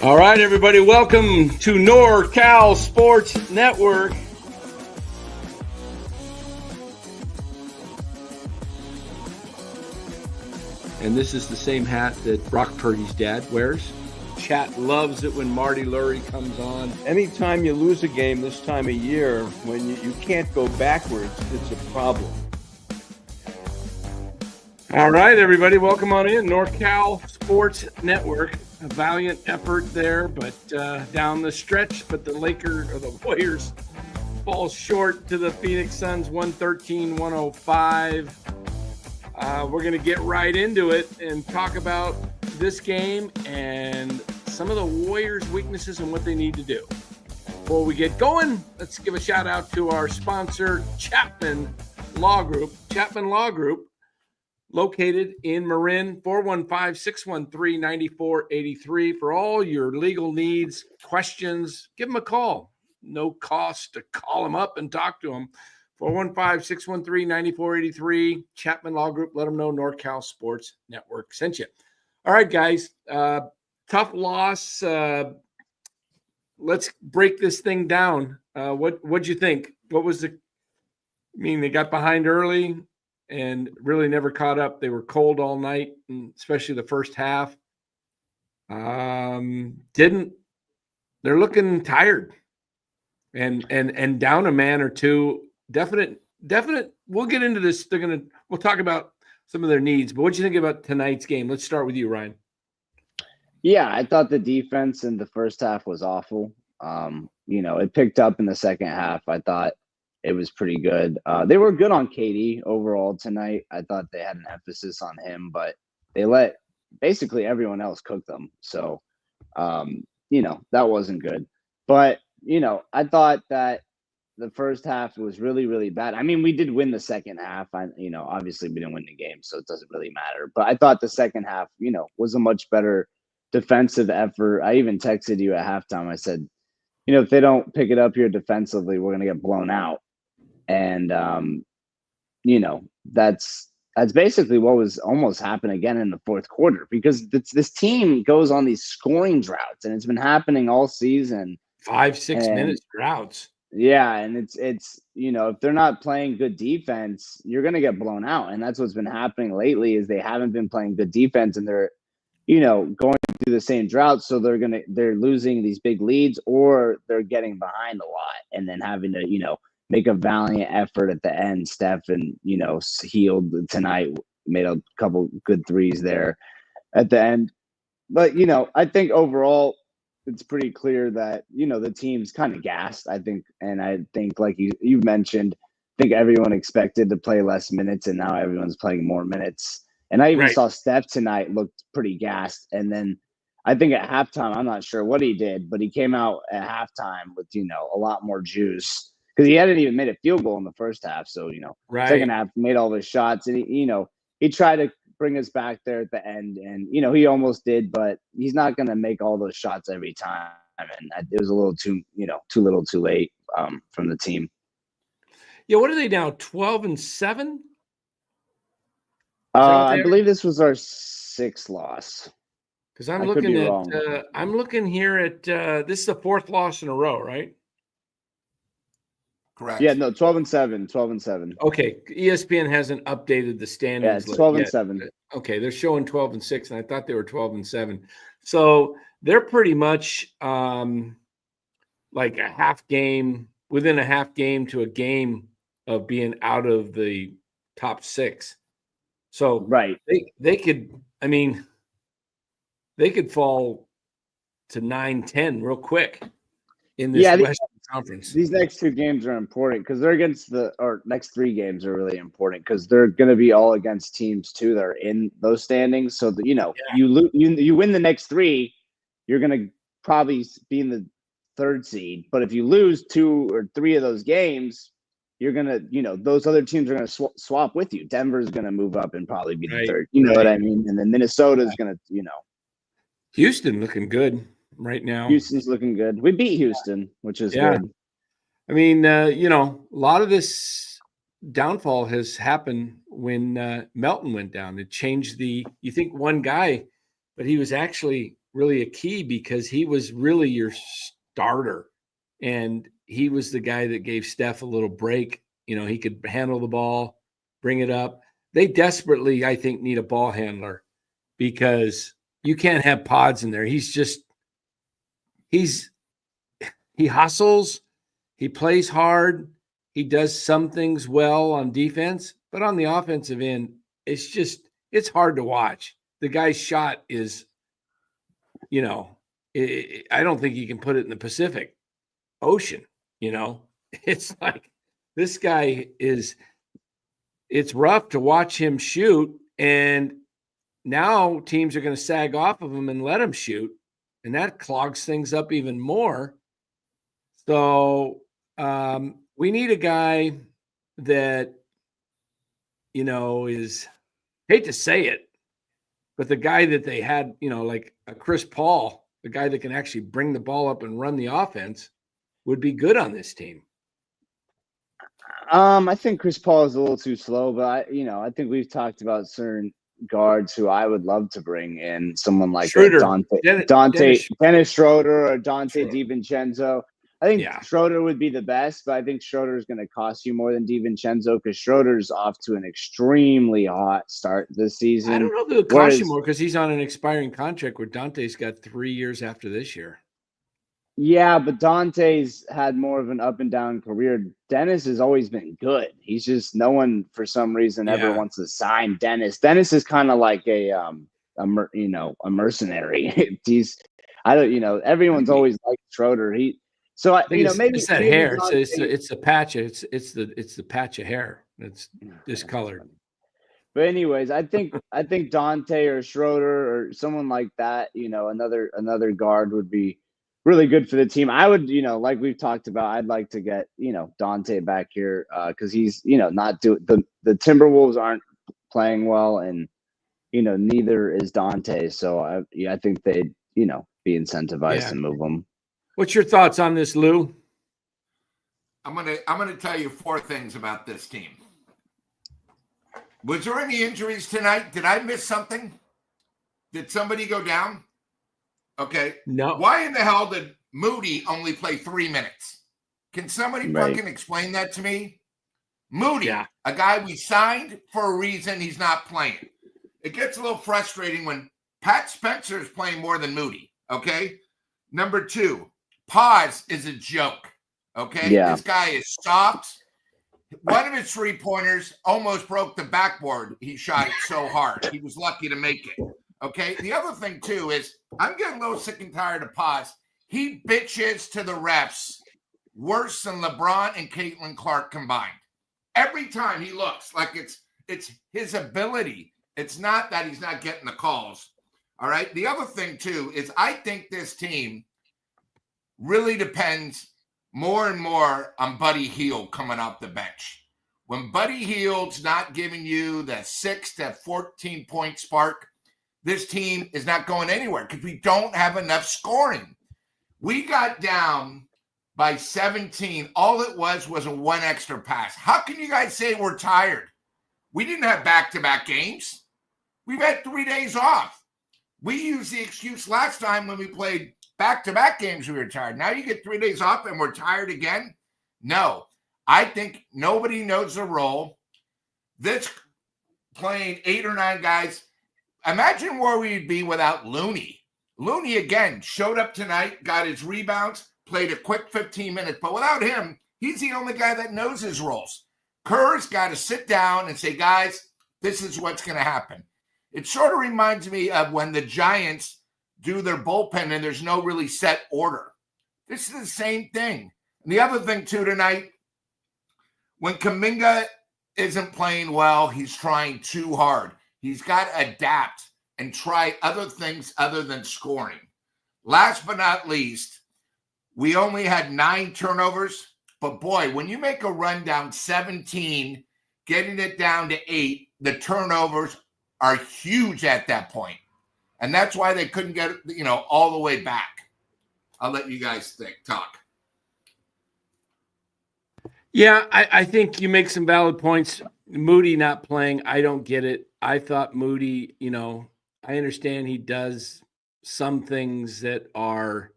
All right, everybody, welcome to NorCal Sports Network. And this is the same hat that Brock Purdy's dad wears. Chat loves it when Marty Lurie comes on. Anytime you lose a game this time of year, when you can't go backwards, it's a problem. All right, everybody, welcome on in. NorCal Sports Network. A valiant effort there, but down the stretch. But the Warriors fall short to the Phoenix Suns 113-105. We're going to get right into it and talk about this game and some of the Warriors' weaknesses and what they need to do. Before we get going, let's give a shout out to our sponsor, Chapman Law Group. Chapman Law Group, located in Marin, 415-613-9483. For all your legal needs, questions, give them a call. No cost to call them up and talk to them. 415-613-9483. Chapman Law Group. Let them know NorCal Sports Network sent you. All right, guys. Tough loss. Let's break this thing down. What'd you think? What was they got behind early and really never caught up. They were cold all night, and especially the first half. They're looking tired and down a man or two. Definite. We'll get into this. We'll talk about some of their needs, but what do you think about tonight's game? Let's start with you, Ryan. Yeah, I thought the defense in the first half was awful. It picked up in the second half. I thought it was pretty good. They were good on KD overall tonight. I thought they had an emphasis on him, but they let basically everyone else cook them. So, that wasn't good. But, I thought that the first half was really, really bad. I mean, we did win the second half. Obviously we didn't win the game, so it doesn't really matter. But I thought the second half, was a much better defensive effort. I even texted you at halftime. I said, if they don't pick it up here defensively, we're going to get blown out. And, that's basically what was almost happened again in the fourth quarter, because this team goes on these scoring droughts, and it's been happening all season. 5-6 minutes droughts. Yeah. And it's, if they're not playing good defense, you're going to get blown out. And that's what's been happening lately is they haven't been playing good defense, and they're, going through the same drought. So they're losing these big leads, or they're getting behind a lot and then having to, make a valiant effort at the end. Steph and, healed tonight, made a couple good threes there at the end. But, I think overall it's pretty clear that, the team's kind of gassed, I think. And I think, like you mentioned, I think everyone expected to play less minutes, and now everyone's playing more minutes. And I even saw Steph tonight looked pretty gassed. And then I think at halftime, I'm not sure what he did, but he came out at halftime with, a lot more juice, because he hadn't even made a field goal in the first half. So, second half, made all his shots. And, he tried to bring us back there at the end. And, he almost did, but he's not going to make all those shots every time. And it was a little too little too late from the team. Yeah, what are they now, 12-7? I believe this was our sixth loss. Because I'm looking here at this is the fourth loss in a row, right? Correct. Yeah, no, 12-7. Okay, ESPN hasn't updated the standings. Yeah, it's 12-7. Okay, they're showing 12-6, and I thought they were 12-7. So they're pretty much like a half game, within a half game to a game of being out of the top six. So they could fall to 9-10 real quick in this Western Conference. These next two games are important because they're against next three games are really important because they're going to be all against teams too that are in those standings. So that, you win the next three, you're going to probably be in the third seed. But if you lose two or three of those games, you're going to, those other teams are going to swap with you. Denver's going to move up and probably be the third. You know what I mean? And then Minnesota's going to, Houston looking good right now. Houston's looking good. We beat Houston, which is good. I mean, a lot of this downfall has happened when Melton went down. It changed you think one guy, but he was actually really a key because he was really your starter. And he was the guy that gave Steph a little break. He could handle the ball, bring it up. They desperately, I think, need a ball handler because you can't have Pods in there. He hustles, he plays hard, he does some things well on defense, but on the offensive end, it's hard to watch. The guy's shot is, I don't think you can put it in the Pacific Ocean. It's like this guy it's rough to watch him shoot. And now teams are going to sag off of him and let him shoot. And that clogs things up even more. So we need a guy that, is, hate to say it, but the guy that they had, like a Chris Paul, the guy that can actually bring the ball up and run the offense, would be good on this team. I think Chris Paul is a little too slow, but I think we've talked about certain guards who I would love to bring in, someone like Dennis Schroeder or Dante DiVincenzo. I think Schroeder would be the best, but I think Schroeder is going to cost you more than DiVincenzo because Schroeder's off to an extremely hot start this season. I don't know if it'll cost you more because he's on an expiring contract where Dante's got 3 years after this year. Yeah, but Dante's had more of an up and down career. Dennis has always been good. He's just no one for some reason ever wants to sign Dennis. Dennis is kind of like a mercenary. Everyone's always liked Schroeder. Maybe it's that hair. It's a patch. It's the patch of hair that's discolored. But anyways, I think Dante or Schroeder or someone like that, another guard would be really good for the team. I would, like we've talked about, I'd like to get, Dante back here because he's, not doing the Timberwolves aren't playing well, and neither is Dante. So I think they'd, be incentivized to move him. What's your thoughts on this, Lou? I'm gonna tell you 4 things about this team. Was there any injuries tonight? Did I miss something? Did somebody go down? Okay. No. Why in the hell did Moody only play 3 minutes? Can somebody fucking explain that to me? Moody, a guy we signed for a reason, he's not playing. It gets a little frustrating when Pat Spencer is playing more than Moody, okay? Number 2, Paz is a joke, okay? Yeah. This guy is soft. One of his 3-pointers almost broke the backboard. He shot it so hard. He was lucky to make it. Okay. The other thing, too, is I'm getting a little sick and tired of Paz. He bitches to the refs worse than LeBron and Caitlin Clark combined. Every time he looks like it's his ability. It's not that he's not getting the calls. All right. The other thing, too, is I think this team really depends more and more on Buddy Hield coming off the bench. When Buddy Hield's not giving you the 6 to 14 point spark, this team is not going anywhere because we don't have enough scoring. We got down by 17. All it was a 1 extra pass. How can you guys say we're tired? We didn't have back-to-back games. We've had 3 days off. We used the excuse last time when we played back-to-back games we were tired. Now you get 3 days off and we're tired again? No. I think nobody knows the role. This playing 8 or 9 guys. Imagine where we'd be without Looney. Looney, again, showed up tonight, got his rebounds, played a quick 15 minutes. But without him, he's the only guy that knows his roles. Kerr's got to sit down and say, guys, this is what's going to happen. It sort of reminds me of when the Giants do their bullpen and there's no really set order. This is the same thing. And the other thing, too, tonight, when Kuminga isn't playing well, he's trying too hard. He's got to adapt and try other things other than scoring. Last but not least, we only had 9 turnovers. But, boy, when you make a run down 17, getting it down to 8, the turnovers are huge at that point. And that's why they couldn't get, all the way back. I'll let you guys talk. Yeah, I think you make some valid points. Moody not playing, I don't get it. I thought Moody, I understand he does some things that are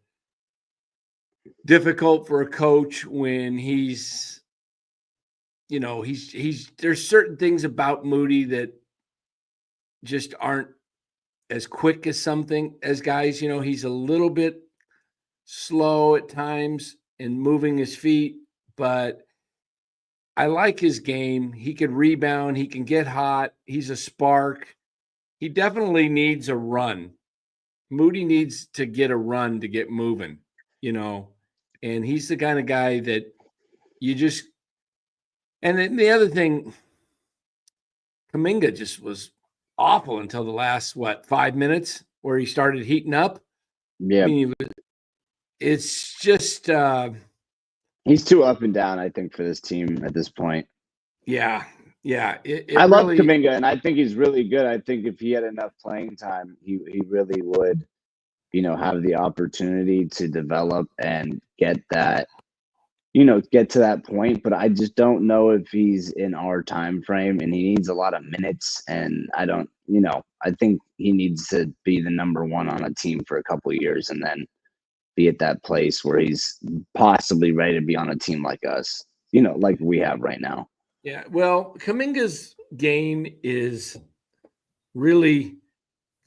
difficult for a coach when he's there's certain things about Moody that just aren't as quick as something as guys. He's a little bit slow at times in moving his feet, but I like his game. He can rebound. He can get hot. He's a spark. He definitely needs a run. Moody needs to get a run to get moving, and he's the kind of guy that you just – and then the other thing, Kuminga just was awful until the last, 5 minutes where he started heating up. Yeah. I mean, it's just he's too up and down, I think, for this team at this point. Yeah. I love Kuminga, and I think he's really good. I think if he had enough playing time, he really would, have the opportunity to develop and get that, get to that point. But I just don't know if he's in our time frame, and he needs a lot of minutes. And I don't, I think he needs to be the number one on a team for a couple of years and then be at that place where he's possibly ready to be on a team like us, like we have right now. Yeah, well, Kuminga's game is really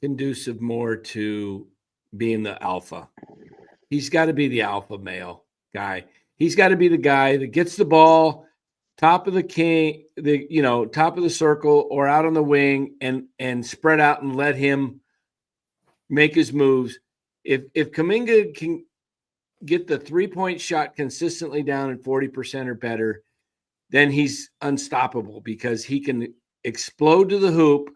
conducive more to being the alpha. He's got to be the alpha male guy. He's got to be the guy that gets the ball top of the top of the circle or out on the wing and spread out and let him make his moves. If Kuminga can get the 3-point shot consistently down at 40% or better, then he's unstoppable because he can explode to the hoop.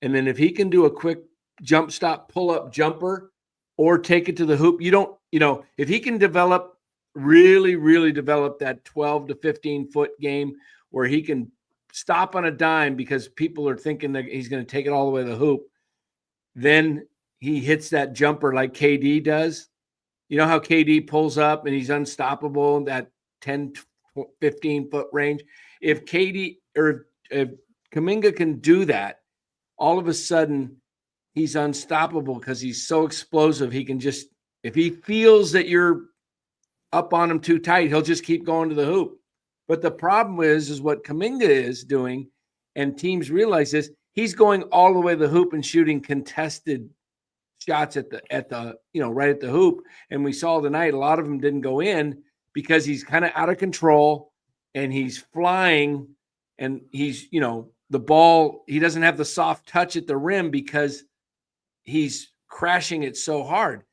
And then if he can do a quick jump stop, pull up jumper or take it to the hoop, if he can really develop that 12 to 15 foot game where he can stop on a dime because people are thinking that he's going to take it all the way to the hoop, then he hits that jumper like KD does. You know how KD pulls up and he's unstoppable in that 10, 15 foot range. If KD or if Kuminga can do that, all of a sudden he's unstoppable because he's so explosive. He can just, if he feels that you're up on him too tight, he'll just keep going to the hoop. But the problem is what Kuminga is doing, and teams realize this, he's going all the way to the hoop and shooting contested shots at the right at the hoop. And we saw tonight a lot of them didn't go in because he's kind of out of control and he's flying and he's, the ball, he doesn't have the soft touch at the rim because he's crashing it so hard.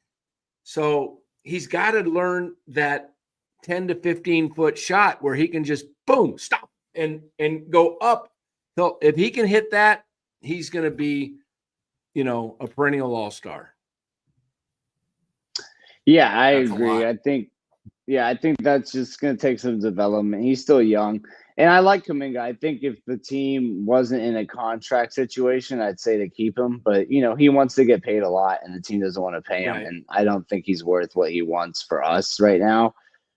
So he's got to learn that 10 to 15 foot shot where he can just boom, stop and go up. So if he can hit that, he's going to be, a perennial all-star. Yeah, I agree. I think that's just going to take some development. He's still young. And I like Kuminga. I think if the team wasn't in a contract situation, I'd say to keep him. But, he wants to get paid a lot and the team doesn't want to pay him. Right. And I don't think he's worth what he wants for us right now.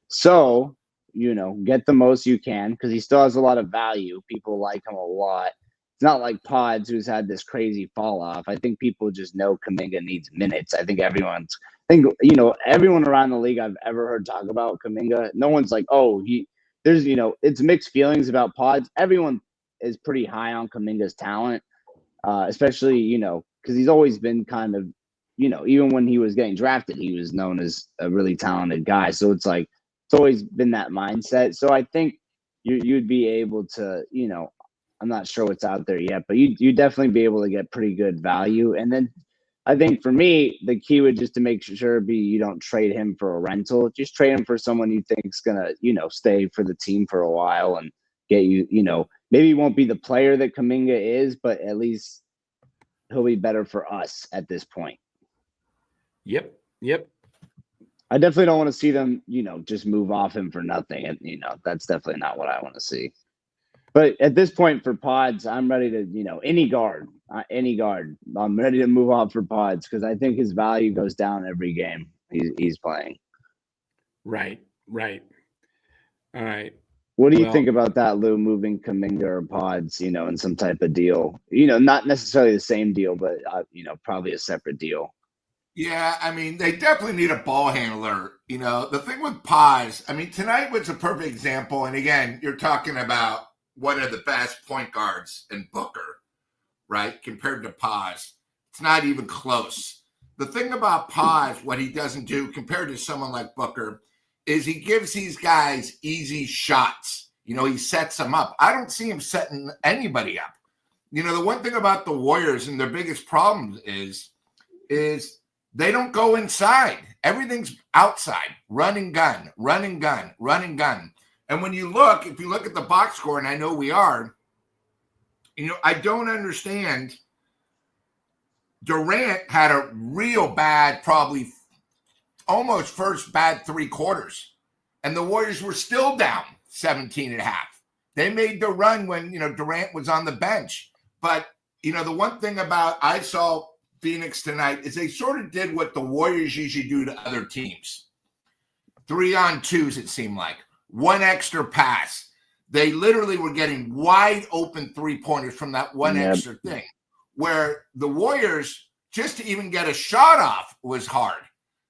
So, get the most you can because he still has a lot of value. People like him a lot. It's not like Pods, who's had this crazy fall off. I think people just know Kuminga needs minutes. I think everyone around the league I've ever heard talk about Kuminga, no one's like, it's mixed feelings about Pods. Everyone is pretty high on Kuminga's talent, especially, because he's always been kind of, even when he was getting drafted, he was known as a really talented guy. So it's like, it's always been that mindset. So I think you'd be able to, I'm not sure what's out there yet, but you'd definitely be able to get pretty good value. And then I think for me, the key would just to make sure you don't trade him for a rental. Just trade him for someone you think's gonna, stay for the team for a while and get you, maybe he won't be the player that Kuminga is, but at least he'll be better for us at this point. Yep. I definitely don't want to see them, just move off him for nothing. And, that's definitely not what I want to see. But at this point for Pods, I'm ready to, any guard, I'm ready to move on for Pods because I think his value goes down every game he's playing. Right. All right. What do you think about that, Lou, moving Kuminga or Pods, in some type of deal? Not necessarily the same deal, but, probably a separate deal. Yeah, I mean, they definitely need a ball handler. You know, the thing with Paz, I mean, tonight was a perfect example. And again, you're talking about one of the best point guards in Booker, right? Compared to Paz. It's not even close. The thing about Paz, what he doesn't do compared to someone like Booker, is he gives these guys easy shots. You know, he sets them up. I don't see him setting anybody up. You know, the one thing about the Warriors and their biggest problem is they don't go inside. Everything's outside. Run and gun, run and gun, run and gun. And when you look, if you look at the box score, and I know we are, you know, I don't understand. Durant had a real bad, probably almost first bad 3 quarters. And the Warriors were still down 17 and a half. They made the run when, you know, Durant was on the bench. But, you know, the one thing about I saw Phoenix tonight is they sort of did what the Warriors usually do to other teams. 3-on-2s, it seemed like. One extra pass. They literally were getting wide open 3-pointers from that one extra thing. Where the Warriors, just to even get a shot off was hard.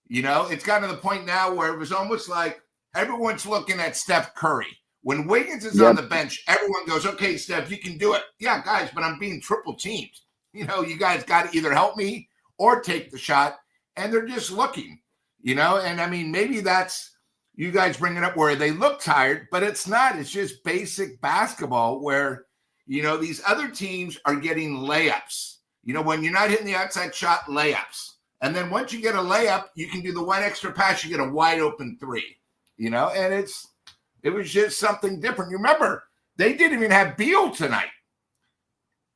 You know, it's gotten to the point now where it was almost like everyone's looking at Steph Curry. When Wiggins is on the bench, everyone goes, okay, Steph, you can do it. Yeah, guys, but I'm being triple teamed. You know, you guys got to either help me or take the shot. And they're just looking, you know. And, I mean, maybe that's you guys bring it up where they look tired, but it's not. It's just basic basketball where, you know, these other teams are getting layups. You know, when you're not hitting the outside shot, layups. And then once you get a layup, you can do the one extra pass, you get a wide open 3, you know, and it was just something different. You remember, they didn't even have Beal tonight.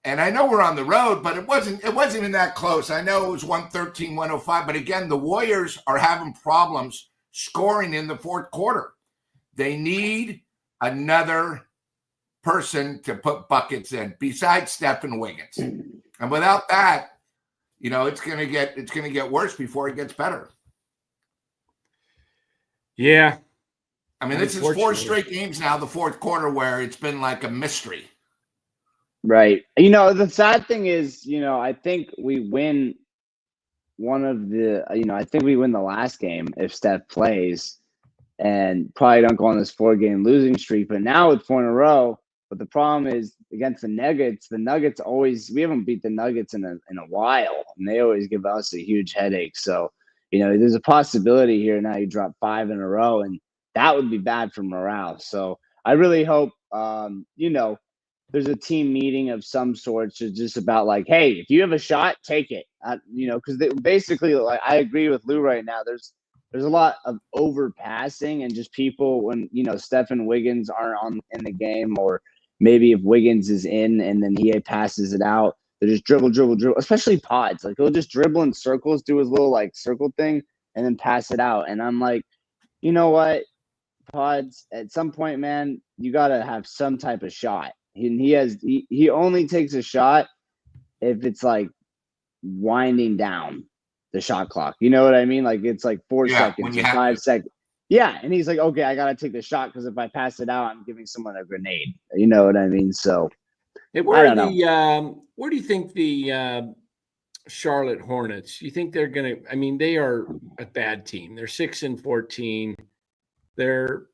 And I know we're on the road, but it wasn't even that close. I know it was 113-105, but again, the Warriors are having problems scoring in the fourth quarter. They need another person to put buckets in besides Steph and Wiggins. And without that, you know, it's gonna get worse before it gets better. Yeah. I mean, this is 4 straight games now, the fourth quarter, where it's been like a mystery. Right. You know, the sad thing is, you know, I think we win I think we win the last game if Steph plays and probably don't go on this 4-game losing streak. But now with 4 in a row, but the problem is against the Nuggets always, we haven't beat the Nuggets in a while, and they always give us a huge headache. So, you know, there's a possibility here now you drop 5 in a row, and that would be bad for morale. So I really hope, you know, there's a team meeting of some sort, just about like, hey, if you have a shot, take it. You know, because basically, like, I agree with Lou right now. There's a lot of overpassing and just people when, you know, Steph and Wiggins aren't in the game, or maybe if Wiggins is in and then he passes it out, they just dribble, especially Pods. Like, he'll just dribble in circles, do his little like circle thing, and then pass it out. And I'm like, you know what, Pods, at some point, man, you got to have some type of shot. He only takes a shot if it's like winding down the shot clock. You know what I mean? Like, it's like 4 seconds or 5 seconds. Yeah, and he's like, okay, I gotta take the shot because if I pass it out, I'm giving someone a grenade. You know what I mean? So, hey, where do you think the Charlotte Hornets? You think they're gonna? I mean, they are a bad team. They're 6-14. Are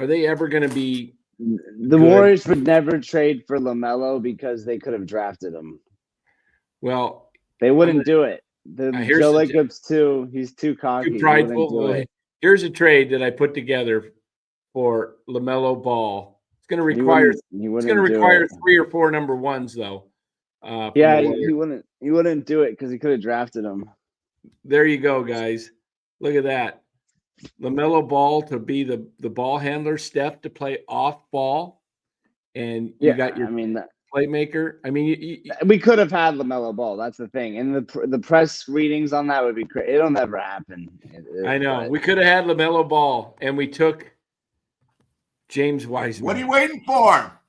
they ever gonna be? The good? Warriors would never trade for LaMelo because they could have drafted him. Well, they wouldn't do it. Joe Lacob's he's too cocky. Too prideful. Here's a trade that I put together for LaMelo Ball. It's going to require 3 or 4 number 1s though. Yeah, he wouldn't do it because he could have drafted him. There you go, guys. Look at that. LaMelo Ball to be the ball handler, Steph to play off ball, and you got your playmaker. I mean, we could have had LaMelo Ball. That's the thing, and the press readings on that would be crazy. It'll never happen. I know. We could have had LaMelo Ball, and we took James Wiseman. What are you waiting for?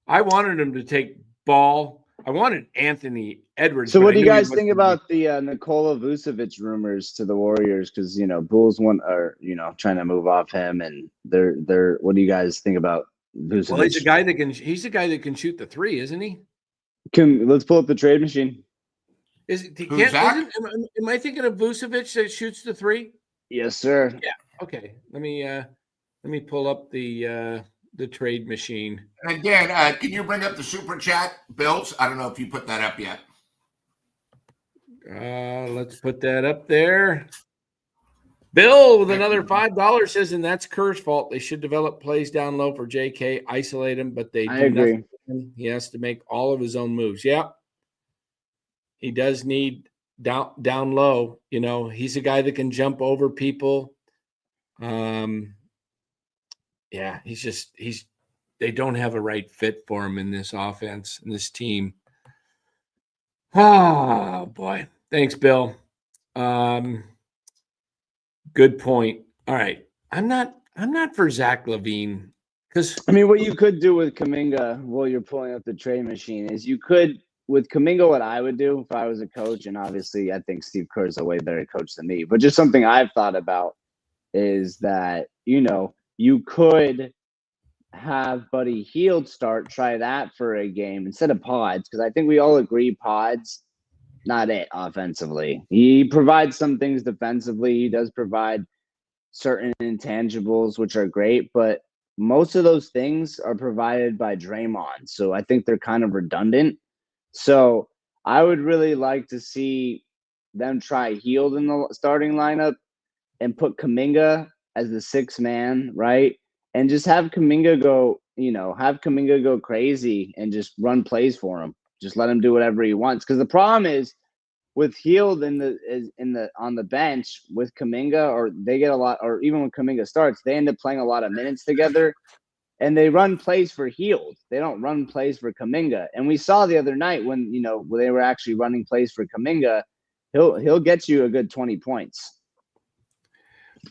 I wanted him to take Ball. I wanted Anthony Edwards. So what do you guys think about the Nikola Vucevic rumors to the Warriors? Because, you know, Bulls are trying to move off him, and they're. What do you guys think about Vucevic? Well, he's a guy that can shoot the 3, isn't he? Let's pull up the trade machine. Who's that? Am I thinking of Vucevic that shoots the three? Yes, sir. Yeah. Okay. Let me pull up the trade machine. And Dan, can you bring up the super chat bills? I don't know if you put that up yet. Let's put that up there. Bill with another $5 says, and that's Kerr's fault. They should develop plays down low for JK, isolate him, but they do agree. nothing. He has to make all of his own moves. Yeah. He does need down low. You know, he's a guy that can jump over people. Yeah, they don't have a right fit for him in this offense, in this team. Oh boy. Thanks, Bill. Good point. All right. I'm not for Zach LaVine because I mean, what you could do with Kuminga while you're pulling up the trade machine is you could, with Kuminga, what I would do if I was a coach, and obviously I think Steve Kerr is a way better coach than me, but just something I've thought about is that, you know, you could have Buddy Hield try that for a game instead of Pods, because I think we all agree Pods, not it offensively. He provides some things defensively. He does provide certain intangibles, which are great, but most of those things are provided by Draymond. So I think they're kind of redundant. So I would really like to see them try Hield in the starting lineup and put Kuminga as the sixth man, right? And just have Kuminga go crazy and just run plays for him. Just let him do whatever he wants. Because the problem is with Hield on the bench with Kuminga, or they get a lot, or even when Kuminga starts, they end up playing a lot of minutes together, and they run plays for Hield. They don't run plays for Kuminga. And we saw the other night when they were actually running plays for Kuminga, he'll get you a good 20 points.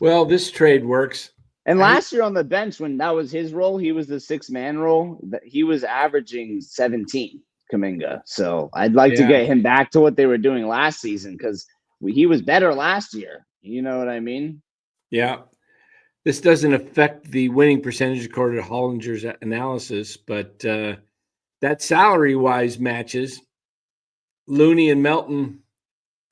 Well, this trade works. And last year on the bench, when that was his role, he was the six-man role. He was averaging 17, Kuminga. So I'd like to get him back to what they were doing last season because he was better last year. You know what I mean? Yeah. This doesn't affect the winning percentage according to Hollinger's analysis, but that salary-wise matches Looney and Melton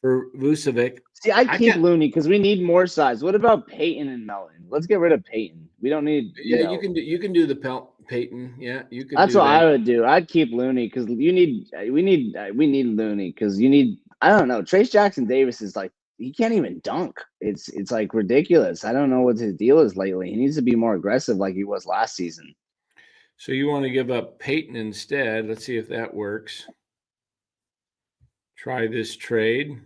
for Vucevic. See, I keep Looney because we need more size. What about Peyton and Melton? Let's get rid of Peyton. We don't need. You can do the Peyton. Yeah, you can. That's what I would do. I'd keep Looney because we need Looney because you need. I don't know. Trace Jackson Davis is like he can't even dunk. It's like ridiculous. I don't know what his deal is lately. He needs to be more aggressive like he was last season. So you want to give up Peyton instead? Let's see if that works. Try this trade.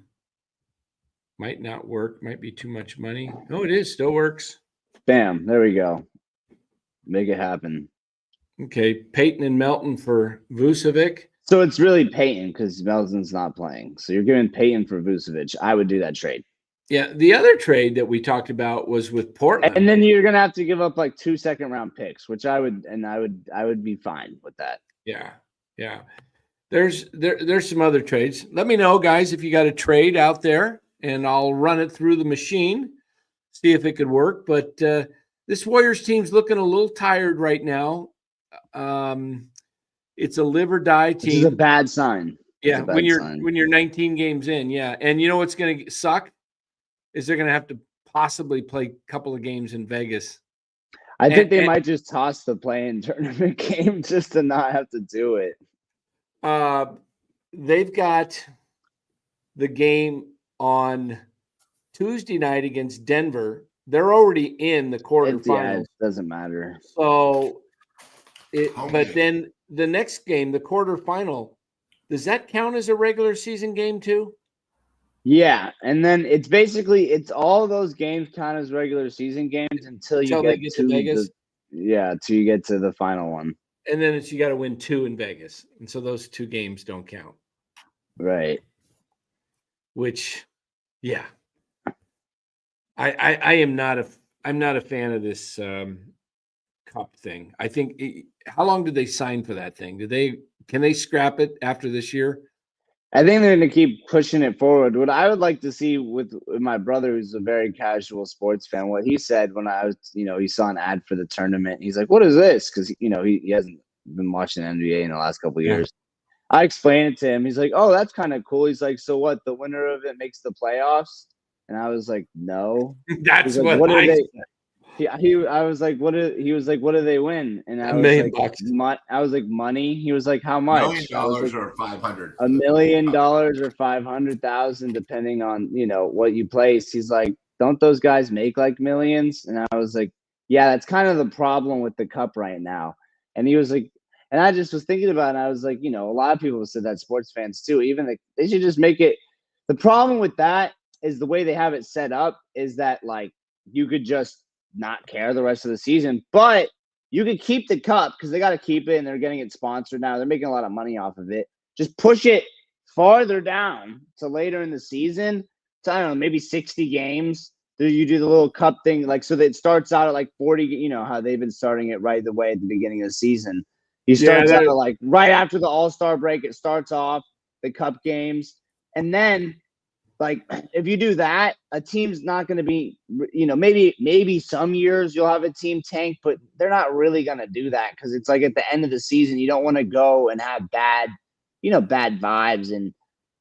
Might not work. Might be too much money. No, it is. Still works. Bam. There we go. Make it happen. Okay. Peyton and Melton for Vucevic. So it's really Peyton because Melton's not playing. So you're giving Peyton for Vucevic. I would do that trade. Yeah. The other trade that we talked about was with Portland. And then you're going to have to give up like 2 second-round picks, which I would be fine with that. Yeah. Yeah. There's some other trades. Let me know, guys, if you got a trade out there. And I'll run it through the machine, see if it could work. But this Warriors team's looking a little tired right now. It's a live or die team. This is a bad sign. Yeah, when you're 19 games in, yeah. And you know what's going to suck is they're going to have to possibly play a couple of games in Vegas. I think they might just toss the play-in tournament game just to not have to do it. They've got the game on Tuesday night against Denver. They're already in the quarterfinals. Yeah, it doesn't matter. So, but then the next game, the quarterfinal, does that count as a regular season game too? Yeah, and then it's all those games count as regular season games until you get to Vegas. Till you get to the final one. And then you got to win 2 in Vegas, and so those 2 games don't count. Right. Which. Yeah, I'm not a fan of this cup thing. I think how long did they sign for that thing? Can they scrap it after this year? I think they're going to keep pushing it forward. What I would like to see with my brother, who's a very casual sports fan, what he said when I was, he saw an ad for the tournament. He's like, "What is this?" Because he hasn't been watching NBA in the last couple of years. I explained it to him. He's like, "Oh, that's kind of cool." He's like, "So what? The winner of it makes the playoffs?" And I was like, "No." That's He's like, what "What are I they?" said. I was like, He was like, "What do they win?" And I $1 was million like, bucks. I was like, "Money." He was like, "How $1 million much?" I was like, or 500. $1 million or 500,000, depending on what you place. He's like, "Don't those guys make like millions?" And I was like, "Yeah, that's kind of the problem with the cup right now." And he was like, and I just was thinking about it. And I was like, a lot of people said that, sports fans too. Even they should just make it. The problem with that is the way they have it set up is that like you could just not care the rest of the season, but you could keep the cup because they got to keep it and they're getting it sponsored now. They're making a lot of money off of it. Just push it farther down to later in the season. So I don't know, maybe 60 games. You do the little cup thing, like so that it starts out at like 40. You know how they've been starting it right away at the beginning of the season. He starts out like right after the All-Star break. It starts off the cup games, and then like if you do that, a team's not going to be, maybe some years you'll have a team tank, but they're not really going to do that because it's like at the end of the season, you don't want to go and have bad vibes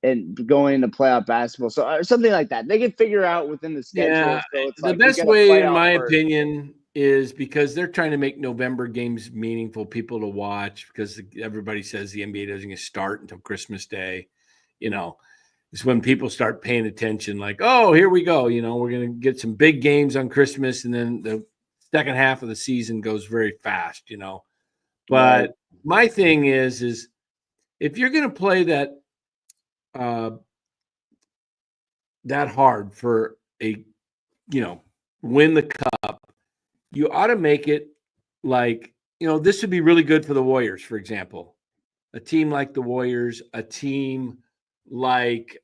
and going into playoff basketball. So or something like that. They can figure out within the schedule. Yeah, So it's the like you best get a way, in playoff my first. opinion, is because they're trying to make November games meaningful, people to watch, because everybody says the NBA doesn't get start until Christmas Day. It's when people start paying attention, like, oh, here we go. We're going to get some big games on Christmas, and then the second half of the season goes very fast, But Right. my thing is if you're going to play that that hard for win the cup, you ought to make it like, this would be really good for the Warriors, for example. A team like the Warriors, a team like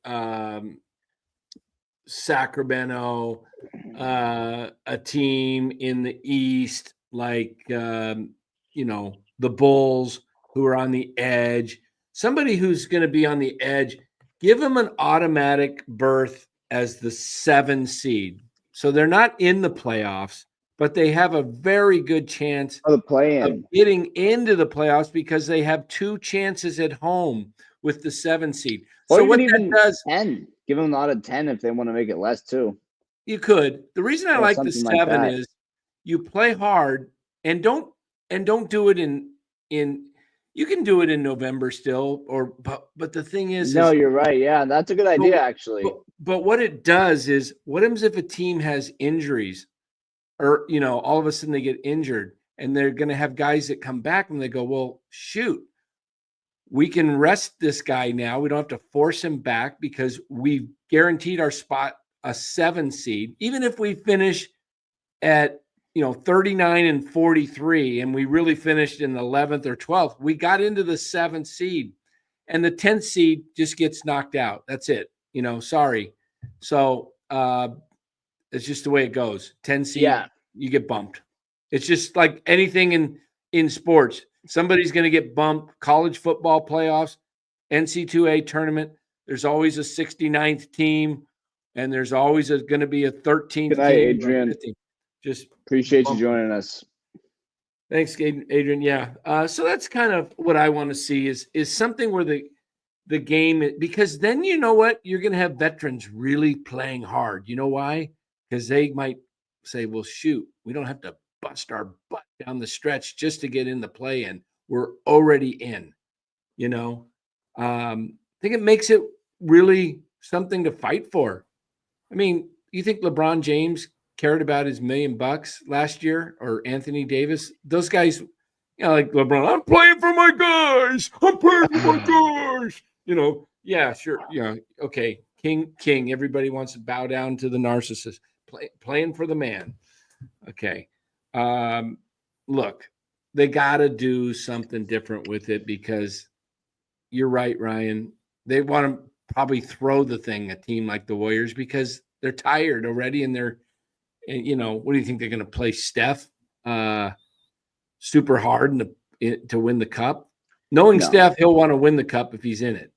Sacramento, a team in the East like the Bulls, who are on the edge. Somebody who's going to be on the edge, give them an automatic berth as the 7 seed. So they're not in the playoffs, but they have a very good chance The play-in. of getting into the playoffs because they have 2 chances at home with the 7 seed. Or So you what could even that does, 10. Give them out of 10 if they want to make it less too. you could. The reason I Or like the something like 7 that. is you play hard and don't do it in you can do it in November still, but the thing is No, you're right. Yeah, that's a good idea actually. But what it does is, what happens if a team has injuries, or all of a sudden they get injured, and they're going to have guys that come back and they go, well, shoot, we can rest this guy now. We don't have to force him back because we've guaranteed our spot a 7 seed. Even if we finish at 39 and 43, and we really finished in the 11th or 12th, we got into the 7th seed, and the 10th seed just gets knocked out. That's it. Sorry. So it's just the way it goes. 10 seed, you get bumped. It's just like anything in sports. Somebody's going to get bumped. College football playoffs, NC2A tournament, there's always a 69th team, and there's always going to be a 13th Good night, team. Adrian. Just appreciate you joining us. Thanks, Adrian. Yeah. So that's kind of what I want to see is something where the game, because then you know what? You're going to have veterans really playing hard. You know why? Because they might say, well, shoot, we don't have to bust our butt down the stretch just to get in the play-in. We're already in, I think it makes it really something to fight for. I mean, you think LeBron James cared about his $1 million last year, or Anthony Davis? Those guys, like LeBron, I'm playing for my guys. I'm playing for my guys. Yeah, sure. Yeah. Okay. King. Everybody wants to bow down to the narcissist. Playing for the man. Okay. Look, they got to do something different with it, because you're right, Ryan. They want to probably throw the thing at a team like the Warriors because they're tired already, and what do you think, they're going to play Steph super hard to win the cup? Knowing Steph, he'll want to win the cup if he's in it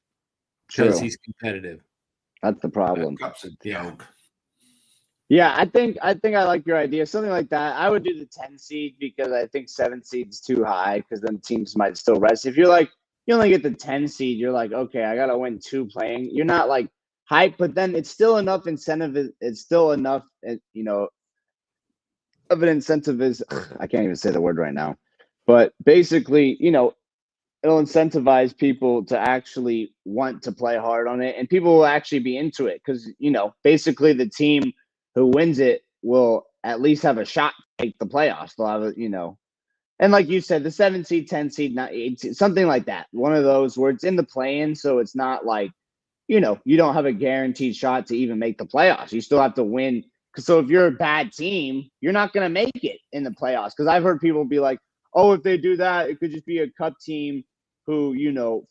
because he's competitive. That's the problem. Cup's a joke. Yeah, I think I like your idea. Something like that. I would do the 10 seed because I think 7 seed's too high, because then teams might still rest. If you're like, you only get the 10 seed. You're like, okay, I got to win 2 playing. You're not like hype, but then it's still enough incentive. It's still enough, you know, of an incentive is, I can't even say the word right now, but basically, you know, it'll incentivize people to actually want to play hard on it, and people will actually be into it because, you know, basically the team who wins it will at least have a shot to make the playoffs. They'll have, you know, and like you said, the 7 seed, 10 seed, not 8 seed, something like that. One of those where it's in the play-in, so it's not like, you know, you don't have a guaranteed shot to even make the playoffs. You still have to win. So if you're a bad team, you're not going to make it in the playoffs. Because I've heard people be like, oh, if they do that, it could just be a cup team who, you know,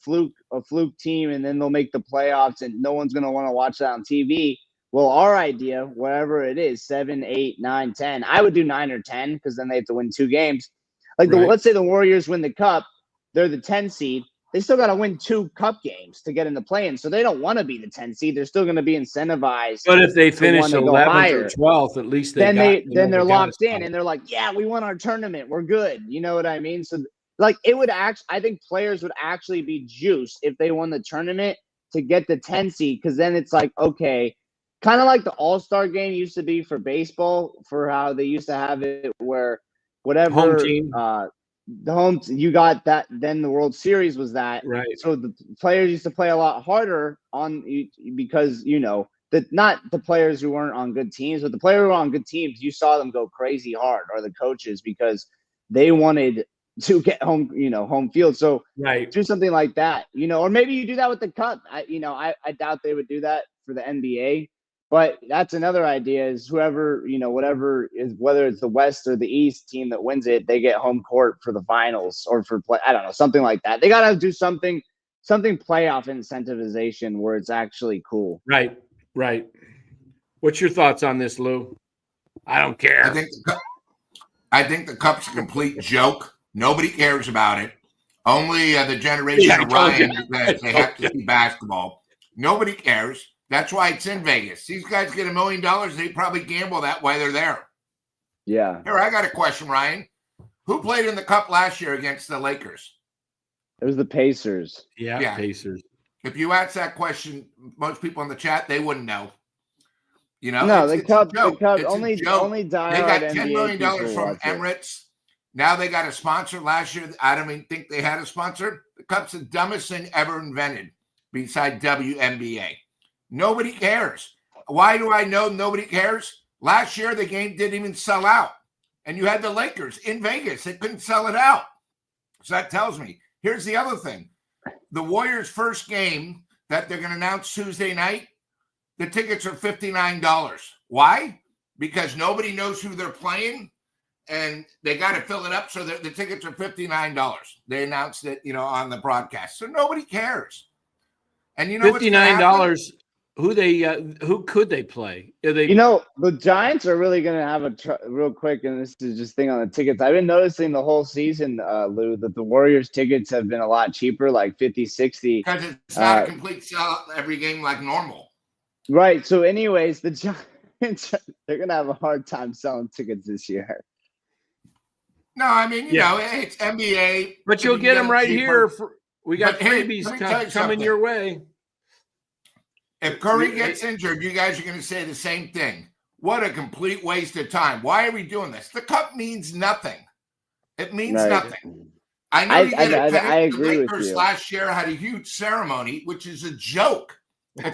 a fluke team, and then they'll make the playoffs and no one's going to want to watch that on TV. Well, our idea, whatever it is, 7, 8, 9, 10, I would do 9 or 10 because then they have to win 2 games. Like, let's say the Warriors win the cup, they're the 10 seed. They still got to win 2 cup games to get in the play-in. So they don't want to be the 10 seed. They're still going to be incentivized. But if they finish 11th or 12th, at least then they're locked in, and they're like, yeah, we won our tournament. We're good. You know what I mean? So like, it would I think players would actually be juiced if they won the tournament to get the 10 seed, because then it's like, okay, kind of like the All-Star game used to be for baseball, for how they used to have it where whatever home team. The home, you got that. Then the World Series was that, right? So the players used to play a lot harder on, because, you know, that not the players who weren't on good teams, but the players who were on good teams, you saw them go crazy hard, or the coaches, because they wanted to get home, you know, home field. So do something like that, you know, or maybe you do that with the cup. I doubt they would do that for the NBA. But that's another idea, is whoever, you know, whatever is, whether it's the West or the East team that wins it, they get home court for the finals, or for play. I don't know, something like that. They got to do something playoff incentivization where it's actually cool. Right. What's your thoughts on this, Lou? I don't care. I think the cup's a complete joke. Nobody cares about it. Only the generation of Ryan, because they have to see basketball. Nobody cares. That's why it's in Vegas. These guys get $1 million. They probably gamble that way they're there. Yeah. Here, I got a question, Ryan. Who played in the cup last year against the Lakers? It was the Pacers. Yeah. Pacers. If you ask that question, most people in the chat, they wouldn't know. You know, no, the cup only they got $10 million from Emirates. Now they got a sponsor. Last year, I don't even think they had a sponsor. The cup's the dumbest thing ever invented, beside WNBA. Nobody cares. Why do I know nobody cares? Last year, the game didn't even sell out. And you had the Lakers in Vegas. They couldn't sell it out. So that tells me. Here's the other thing. The Warriors' first game that they're going to announce Tuesday night, the tickets are $59. Why? Because nobody knows who they're playing, and they got to fill it up, so the tickets are $59. They announced it, you know, on the broadcast. So nobody cares. And you know $59. Who could they play? You know, the Giants are really going to have real quick, and this is just thing on the tickets. I've been noticing the whole season, Lou, that the Warriors tickets have been a lot cheaper, like 50, 60. Because it's not a complete sellout every game like normal. Right. So anyways, the Giants, they're going to have a hard time selling tickets this year. No, I mean, you know, it's NBA. But you'll get them right here. We got freebies coming your way. If Curry gets injured, you guys are going to say the same thing. What a complete waste of time. Why are we doing this? The cup means nothing. It means nothing. I know you get a pennant. The Lakers last year had a huge ceremony, which is a joke. It's on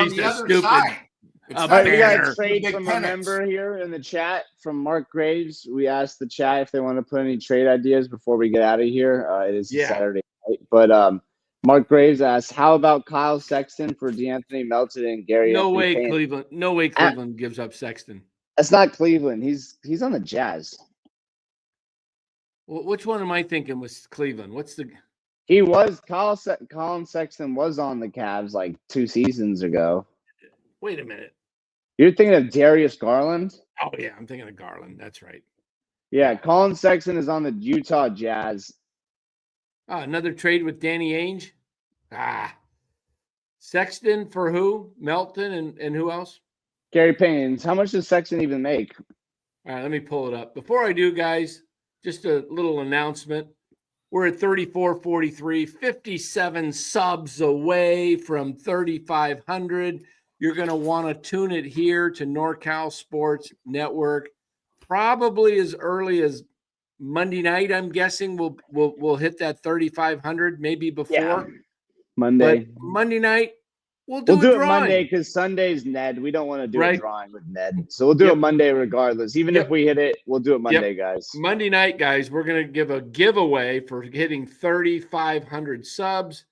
the other side. We got a trade from a member here in the chat from Mark Graves. We asked the chat if they want to put any trade ideas before we get out of here. It is Saturday night. But Mark Graves asks, how about Kyle Sexton for DeAnthony Melton and Gary? No way Cleveland gives up Sexton. That's not Cleveland. He's on the Jazz. Well, which one am I thinking was Cleveland? He was Colin Sexton was on the Cavs like 2 seasons ago. Wait a minute. You're thinking of Darius Garland? Oh yeah, I'm thinking of Garland. That's right. Yeah, Colin Sexton is on the Utah Jazz. Another trade with Danny Ainge. Sexton for who? Melton and who else? Gary Payne. How much does Sexton even make? All right, let me pull it up. Before I do, guys, just a little announcement. We're at 3443, 57 subs away from 3,500. You're going to want to tune it here to NorCal Sports Network, probably as early as Monday night. I'm guessing we'll hit that 3,500, maybe before. Yeah. Monday. But Monday night, we'll do it drawing. Monday because Sunday's Ned. We don't want to do a Right. drawing with Ned. So we'll do it Monday regardless. Even if we hit it, we'll do it Monday, guys. Monday night, guys, we're going to give a giveaway for hitting 3,500 subs.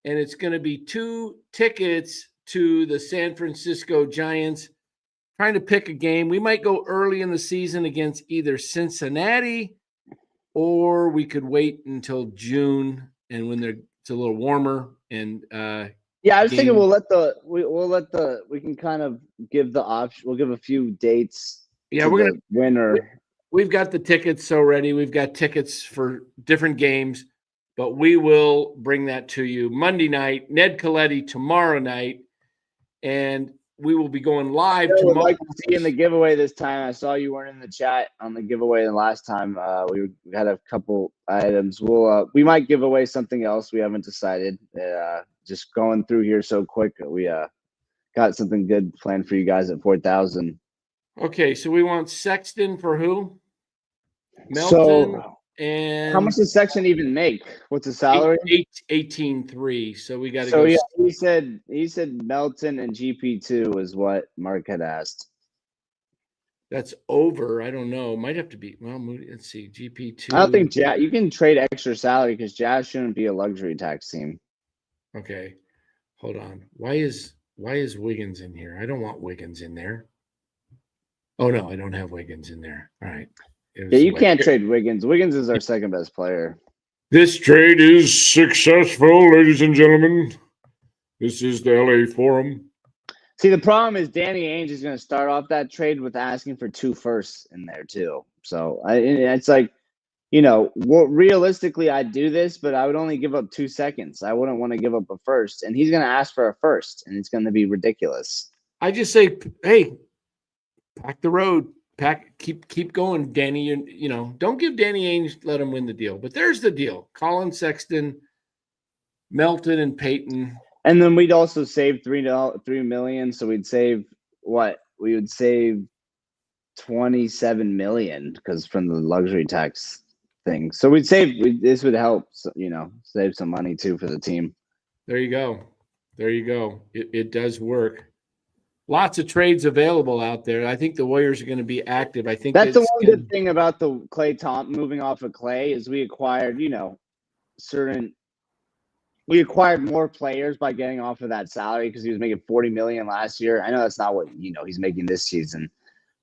And it's going to be 2 tickets to the San Francisco Giants. Trying to pick a game. We might go early in the season against either Cincinnati, or we could wait until June and when it's a little warmer. And I was thinking we can kind of give the option. We'll give a few dates. Yeah, we're gonna winner. We've got the tickets already. We've got tickets for different games, but we will bring that to you Monday night. Ned Coletti tomorrow night, and we will be going live tomorrow. I'd like to see in the giveaway this time. I saw you weren't in the chat on the giveaway the last time. We had a couple items. We might give away something else. We haven't decided. Just going through here so quick. We got something good planned for you guys at 4,000. Okay, so we want Sexton for who? Melton. And how much does Sexton even make? What's his salary? 18.3. So we got to go. Yeah, he said Melton and GP2 is what Mark had asked. That's over. I don't know. Might have to be. Well, let's see. GP2. I don't think you can trade extra salary because Jazz shouldn't be a luxury tax team. Okay, hold on. Why is Wiggins in here? I don't want Wiggins in there. Oh no, I don't have Wiggins in there. All right. Yeah, you can't trade Wiggins. Wiggins is our second best player. This trade is successful, ladies and gentlemen. This is the LA Forum. See, the problem is Danny Ainge is going to start off that trade with asking for 2 firsts in there too. So it's like, realistically, I'd do this, but I would only give up 2 seconds. I wouldn't want to give up a first, and he's going to ask for a first, and it's going to be ridiculous. I just say, hey, pack the road. Keep going, Danny. Don't give Danny Ainge, let him win the deal. But there's the deal. Colin Sexton, Melton, and Peyton. And then we'd also save $3 million. So we'd save what? We would save $27 million because from the luxury tax thing. So this would help, save some money too for the team. There you go. It does work. Lots of trades available out there. I think the Warriors are going to be active. I think that's the one good thing about the moving off of Clay is we acquired, we acquired more players by getting off of that salary because he was making $40 million last year. I know that's not what he's making this season,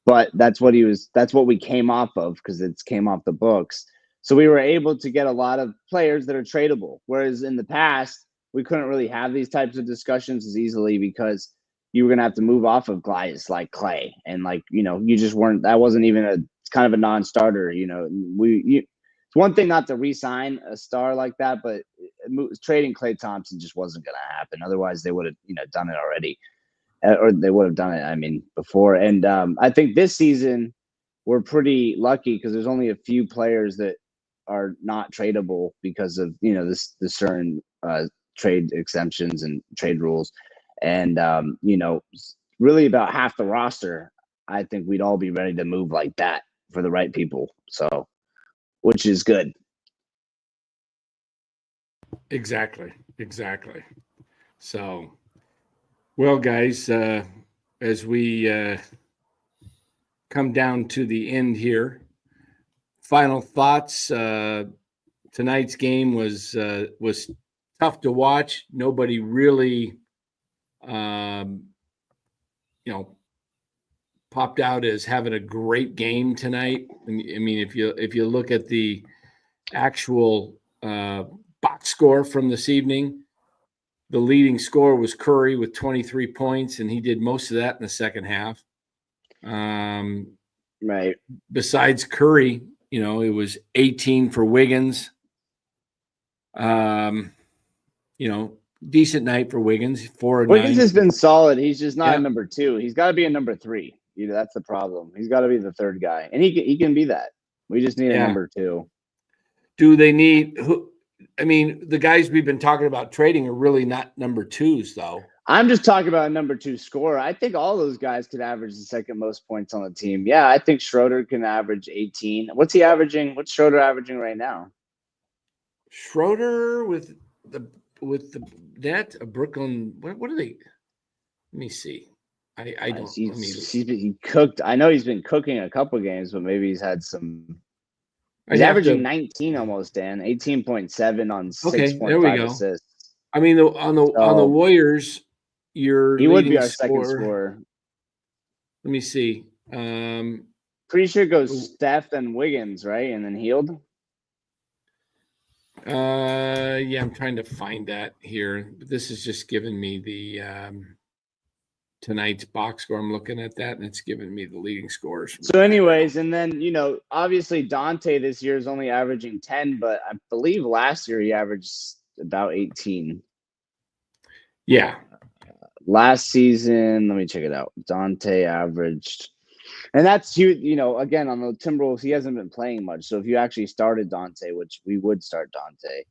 but that's what we came off of because it came off the books. So we were able to get a lot of players that are tradable. Whereas in the past, we couldn't really have these types of discussions as easily because you were going to have to move off of guys like Clay. And you just weren't, that wasn't even kind of a non-starter. It's one thing not to re-sign a star like that, but trading Klay Thompson just wasn't going to happen. Otherwise they would have, done it already, or they would have done it. Before. And I think this season we're pretty lucky because there's only a few players that are not tradable because of, the certain trade exemptions and trade rules. And, really about half the roster, I think we'd all be ready to move like that for the right people. So, which is good. Exactly. So, well, guys, as we come down to the end here, final thoughts. Tonight's game was tough to watch. Nobody really popped out as having a great game tonight. If you look at the actual box score from this evening, the leading scorer was Curry with 23 points, and he did most of that in the second half. Right. Besides Curry, it was 18 for Wiggins. Decent night for Wiggins. 4 of 9. Wiggins has been solid. He's just not a number 2. He's got to be a number 3. That's the problem. He's got to be the third guy, and he can be that. We just need a number 2. do they need who? I mean, the guys we've been talking about trading are really not number twos, though. I'm just talking about a number 2 scorer. I think all those guys could average the second most points on the team. Yeah, I think Schroeder can average 18. What's he averaging? What's Schroeder averaging right now? Schroeder with the net of Brooklyn. What are they? Let me see. I don't. He cooked. I know he's been cooking a couple games, but maybe he's had some. He's averaging 19 almost, Dan. 18.7 on 6.5 assists. I mean, on the Warriors, he would be our second scorer. Let me see. Pretty sure it goes Steph and Wiggins, right? And then Hield. Yeah, I'm trying to find that here. But this is just giving me the tonight's box score. I'm looking at that, and it's giving me the leading scores. So, anyways, and then obviously Dante this year is only averaging 10, but I believe last year he averaged about 18. Yeah. Last season, let me check it out. Dante averaged, and that's again on the Timberwolves, he hasn't been playing much. So if you actually started Dante, which we would start Dante,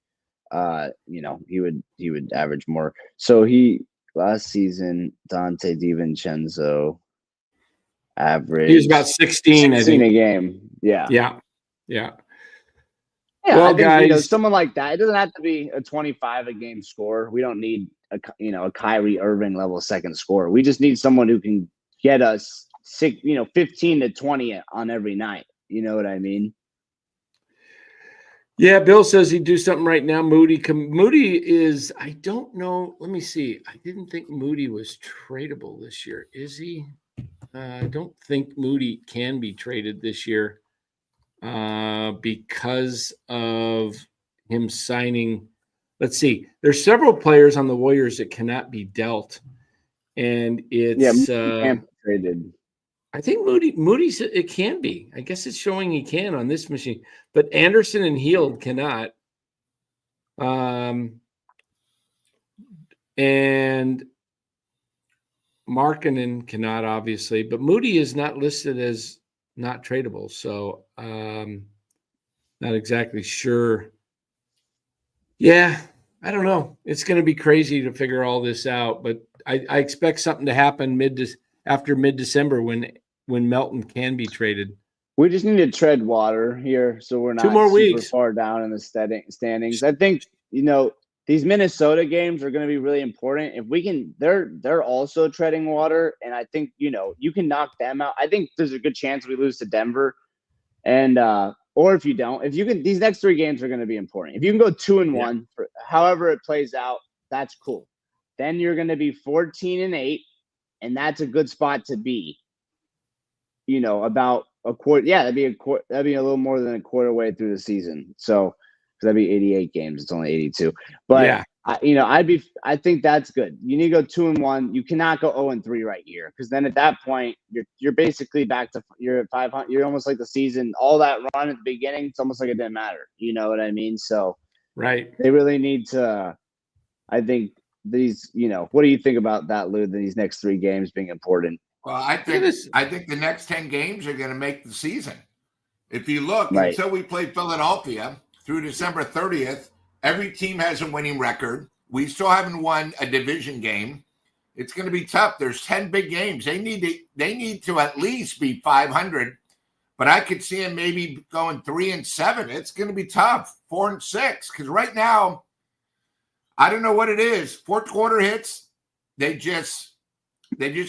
he would average more. So last season, Dante DiVincenzo averaged. He was about 16 a game. Yeah. Yeah. Yeah, well, I think, guys, someone like that. It doesn't have to be a 25 a game score. We don't need a Kyrie Irving level second scorer. We just need someone who can get us 15 to 20 on every night. You know what I mean? Yeah, Bill says he'd do something right now. Moody is, I don't know. Let me see. I didn't think Moody was tradable this year. Is he? I don't think Moody can be traded this year because of him signing. Let's see. There's several players on the Warriors that cannot be dealt, and it's can't be traded. I think Moody's it can be. I guess it's showing he can on this machine, but Anderson and Hield cannot. And Markkanen cannot, obviously, but Moody is not listed as not tradable, so not exactly sure. Yeah, I don't know. It's going to be crazy to figure all this out, but I expect something to happen after mid-December when Melton can be traded. We just need to tread water here, so we're not 2 more super weeks. far down in the standings. I think these Minnesota games are going to be really important. If we can, they're also treading water, and I think you can knock them out. I think there's a good chance we lose to Denver, and or if you don't, if you can, these next 3 games are going to be important. If you can go 2-1, however it plays out, that's cool. Then you're going to be 14-8, and that's a good spot to be. About a quarter. Yeah, that'd be a little more than a quarter way through the season. So that'd be 88 games. It's only 82. But yeah, I think that's good. You need to go 2-1. You cannot go 0-3 right here, because then at that point you're basically back to you're at 500. You're almost like the season. All that run at the beginning, it's almost like it didn't matter. You know what I mean? So right. They really need to. I think these. What do you think about that, Lou? These next 3 games being important. Well, I think the next 10 games are going to make the season. If you look, until we play Philadelphia through December 30th, every team has a winning record. We still haven't won a division game. It's going to be tough. There's 10 big games. They need to at least be 500. But I could see them maybe going 3-7. It's going to be tough. 4-6. Because right now, I don't know what it is. Fourth quarter hits, they just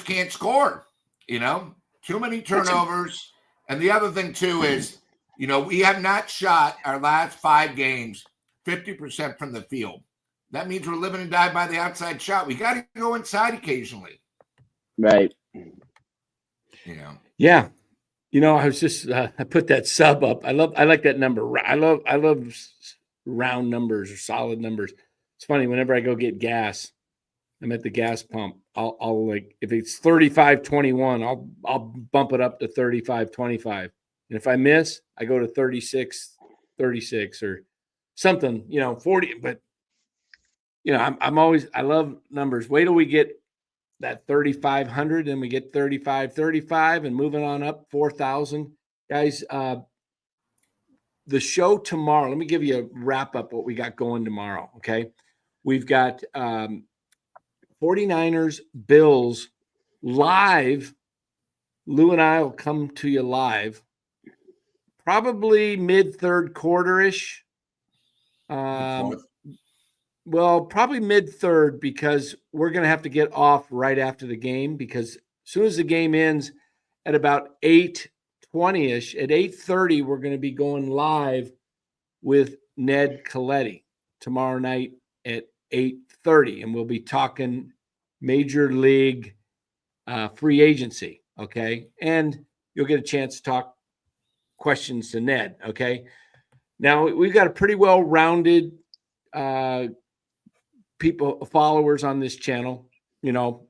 can't score, too many turnovers. And the other thing too is, we have not shot our last 5 games 50% from the field. That means we're living and die by the outside shot. We got to go inside occasionally. Right. Yeah. I was just, I put that sub up. I like that number. I love round numbers or solid numbers. It's funny. Whenever I go get gas, I'm at the gas pump. I'll like, if it's 35.21, I'll bump it up to 35.25. And if I miss, I go to 36 or something, 40. But I love numbers. Wait till we get that 3,500, and we get 35, and moving on up 4,000 guys. the show tomorrow, let me give you a wrap up what we got going tomorrow. Okay. We've got 49ers, Bills live. Lou and I will come to you live, probably mid third quarter-ish. Well, probably mid third, because we're going to have to get off right after the game, because as soon as the game ends at about 8:20-ish, at 8:30, we're going to be going live with Ned Coletti tomorrow night at 8:30, and we'll be talking Major League free agency, okay? And you'll get a chance to talk questions to Ned, okay? Now, we've got a pretty well-rounded followers on this channel. You know,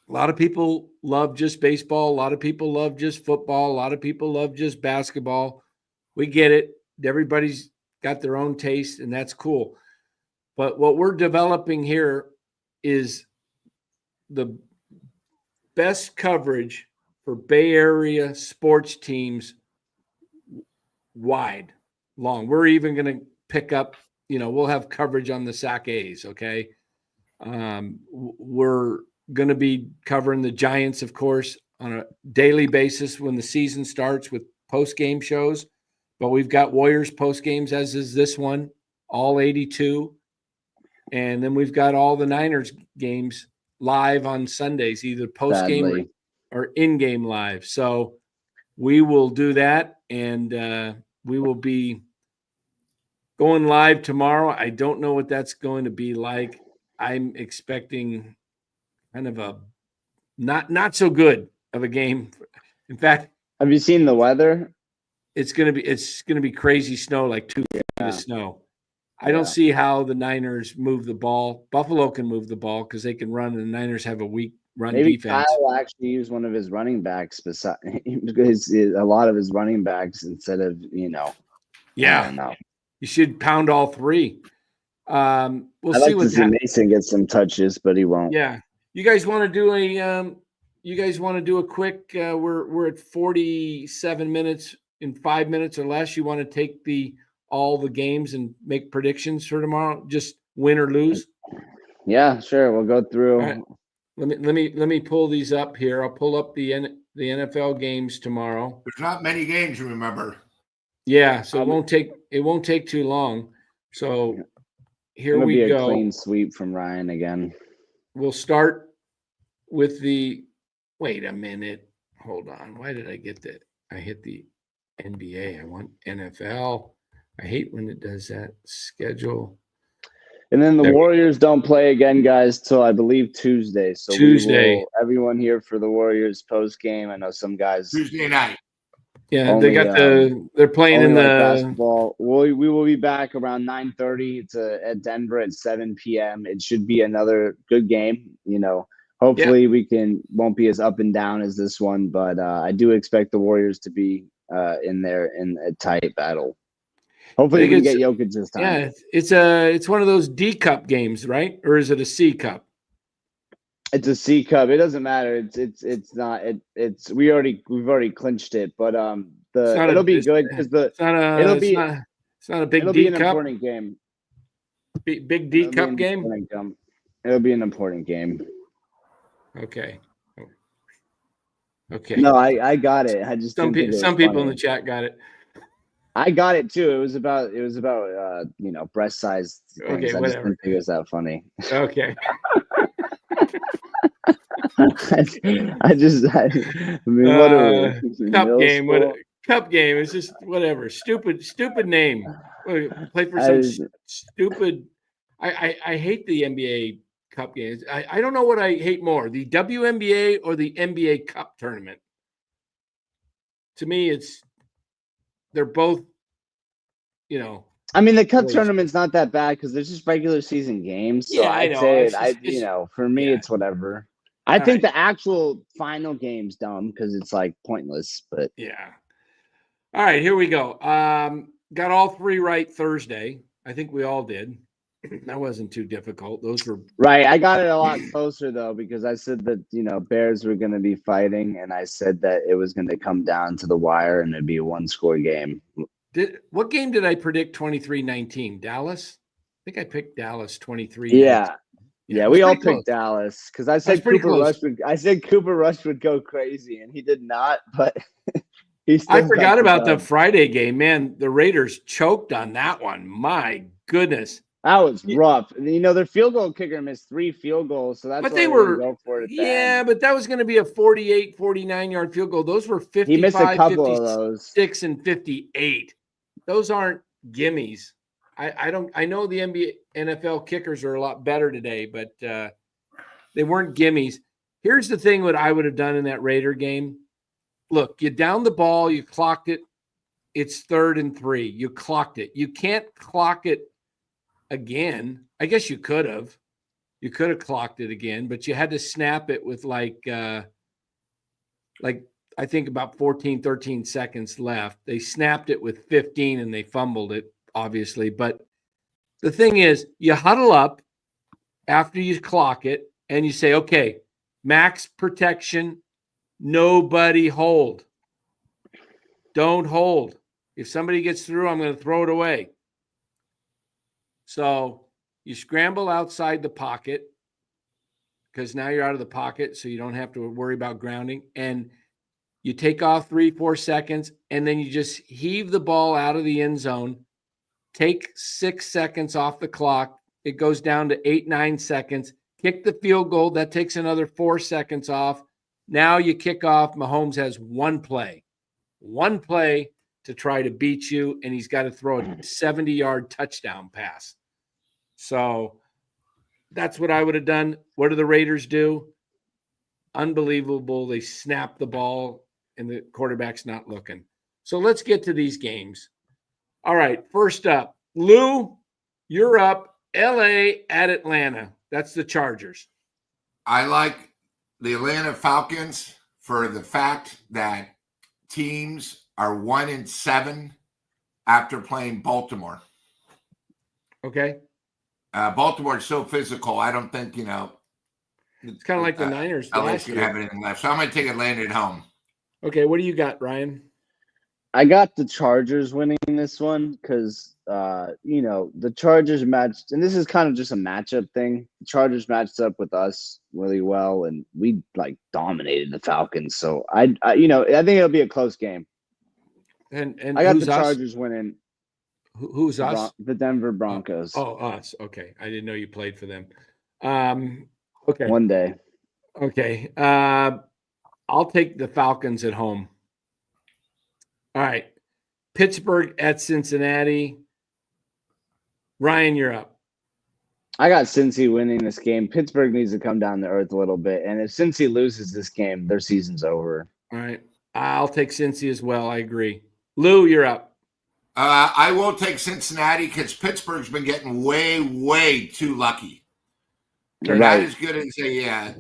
a lot of people love just baseball. A lot of people love just football. A lot of people love just basketball. We get it. Everybody's got their own taste, and that's cool. But what we're developing here is the best coverage for Bay Area sports teams wide, long. We're even going to pick up, we'll have coverage on the Sac A's, okay? We're going to be covering the Giants, of course, on a daily basis when the season starts with post-game shows. But we've got Warriors post-games, as is this one, all 82. And then we've got all the Niners games live on Sundays, either post-game or in-game live. So we will do that, and we will be going live tomorrow. I don't know what that's going to be like. I'm expecting kind of a not so good of a game. In fact, have you seen the weather? It's gonna be crazy snow, like 2 feet of snow. I don't see how the Niners move the ball. Buffalo can move the ball because they can run, and the Niners have a weak run defense. Kyle will actually use one of his running backs because a lot of his running backs instead of Yeah, I don't know. You should pound all three. We'll see what Mason gets some touches, but he won't. Yeah, you guys want to do a quick? We're at 47 minutes. In 5 minutes or less, you want to take all the games and make predictions for tomorrow, just win or lose? Yeah, sure. We'll go through. Right. Let me pull these up here. I'll pull up the NFL games tomorrow. There's not many games, remember. Yeah, so it won't take too long. So here we go. A clean sweep from Ryan again. We'll start with wait a minute. Hold on. Why did I get that? I hit the NBA. I want NFL. I hate when it does that. Schedule. And then the Warriors don't play again, guys, till I believe Tuesday. So everyone here for the Warriors post game. I know some guys Tuesday night. Yeah, they got they're playing in the basketball. We will be back around 9:30. It's at Denver at 7 p.m. It should be another good game. Hopefully we won't be as up and down as this one, but I do expect the Warriors to be in there in a tight battle. Hopefully we can get Jokic this time. Yeah, it's one of those D Cup games, right? Or is it a C Cup? It's a C Cup. It doesn't matter. It's not. We've already clinched it, but it'll be good because it's not a big D Cup. An important game. Big D Cup game. It'll be an important game. Okay. No, I got it. I just some people in the chat got it. I got it too. It was about breast size things. Okay, I just didn't think it was that funny. Okay. Cup game. It's just whatever. Stupid name. Play for some stupid. I hate the NBA Cup games. I don't know what I hate more, the WNBA or the NBA Cup tournament. To me, they're both, I mean, the Cup tournament's not that bad because there's just regular season games. So I'd say for me, it's whatever. I think the actual final game's dumb because it's like pointless. But yeah. All right, here we go. Got all three right Thursday. I think we all did. That wasn't too difficult. Those were right. I got it a lot closer though because I said that Bears were going to be fighting, and I said that it was going to come down to the wire and it'd be a one-score game. What game did I predict 23-19? Dallas? I think I picked Dallas 23. Yeah. Yeah, Yeah, it was we all pretty close. picked Dallas because I was said pretty Cooper close. Rush would go crazy, and he did not. But he still I forgot got about the dub. Friday game. Man, the Raiders choked on that one. My goodness. That was rough. You know, their field goal kicker missed 3 field goals, so that's But why they didn't were, go for it at the yeah, end. but that was going to be a 48, 49-yard field goal. Those were 55, He missed a couple of those. 56, and 58. Those aren't gimmies. I know the NBA, NFL kickers are a lot better today, but they weren't gimmies. Here's the thing: what I would have done in that Raider game. Look, you downed the ball, you clocked it. It's 3rd and 3. You clocked it. You can't clock it again. I guess you could have. You could have clocked it again, but you had to snap it with like I think about 14, 13 seconds left. They snapped it with 15 and they fumbled it, obviously. But the thing is, you huddle up after you clock it and you say, okay, max protection, nobody hold. Don't hold. If somebody gets through, I'm going to throw it away. So you scramble outside the pocket because now you're out of the pocket, so you don't have to worry about grounding. And you take off 3-4 seconds, and then you just heave the ball out of the end zone, take 6 seconds off the clock. It goes down to 8-9 seconds. Kick the field goal. That takes another 4 seconds off. Now you kick off. Mahomes has one play to try to beat you, and he's got to throw a 70-yard touchdown pass. So that's what I would have done. What do the Raiders do? Unbelievable. They snap the ball, and the quarterback's not looking. So let's get to these games. All right, first up, Lou, you're up. LA at Atlanta. That's the Chargers. I like the Atlanta Falcons for the fact that teams are 1-7 after playing Baltimore. Okay. Baltimore's so physical. I don't think, It's kind of like the Niners LA's last going to have year. anything left. So I'm going to take Atlanta at home. Okay, what do you got, Ryan? I got the Chargers winning this one because, the Chargers matched, and this is kind of just a matchup thing. The Chargers matched up with us really well, and we dominated the Falcons. So I think it'll be a close game. And I got who's the us? Chargers winning. Who's us? The Denver Broncos. Oh, us. Okay, I didn't know you played for them. Okay. One day. Okay. I'll take the Falcons at home. All right. Pittsburgh at Cincinnati. Ryan, you're up. I got Cincy winning this game. Pittsburgh needs to come down to earth a little bit. And if Cincy loses this game, their season's over. All right. I'll take Cincy as well. I agree. Lou, you're up. I will take Cincinnati because Pittsburgh's been getting way, way too lucky. They're not as good as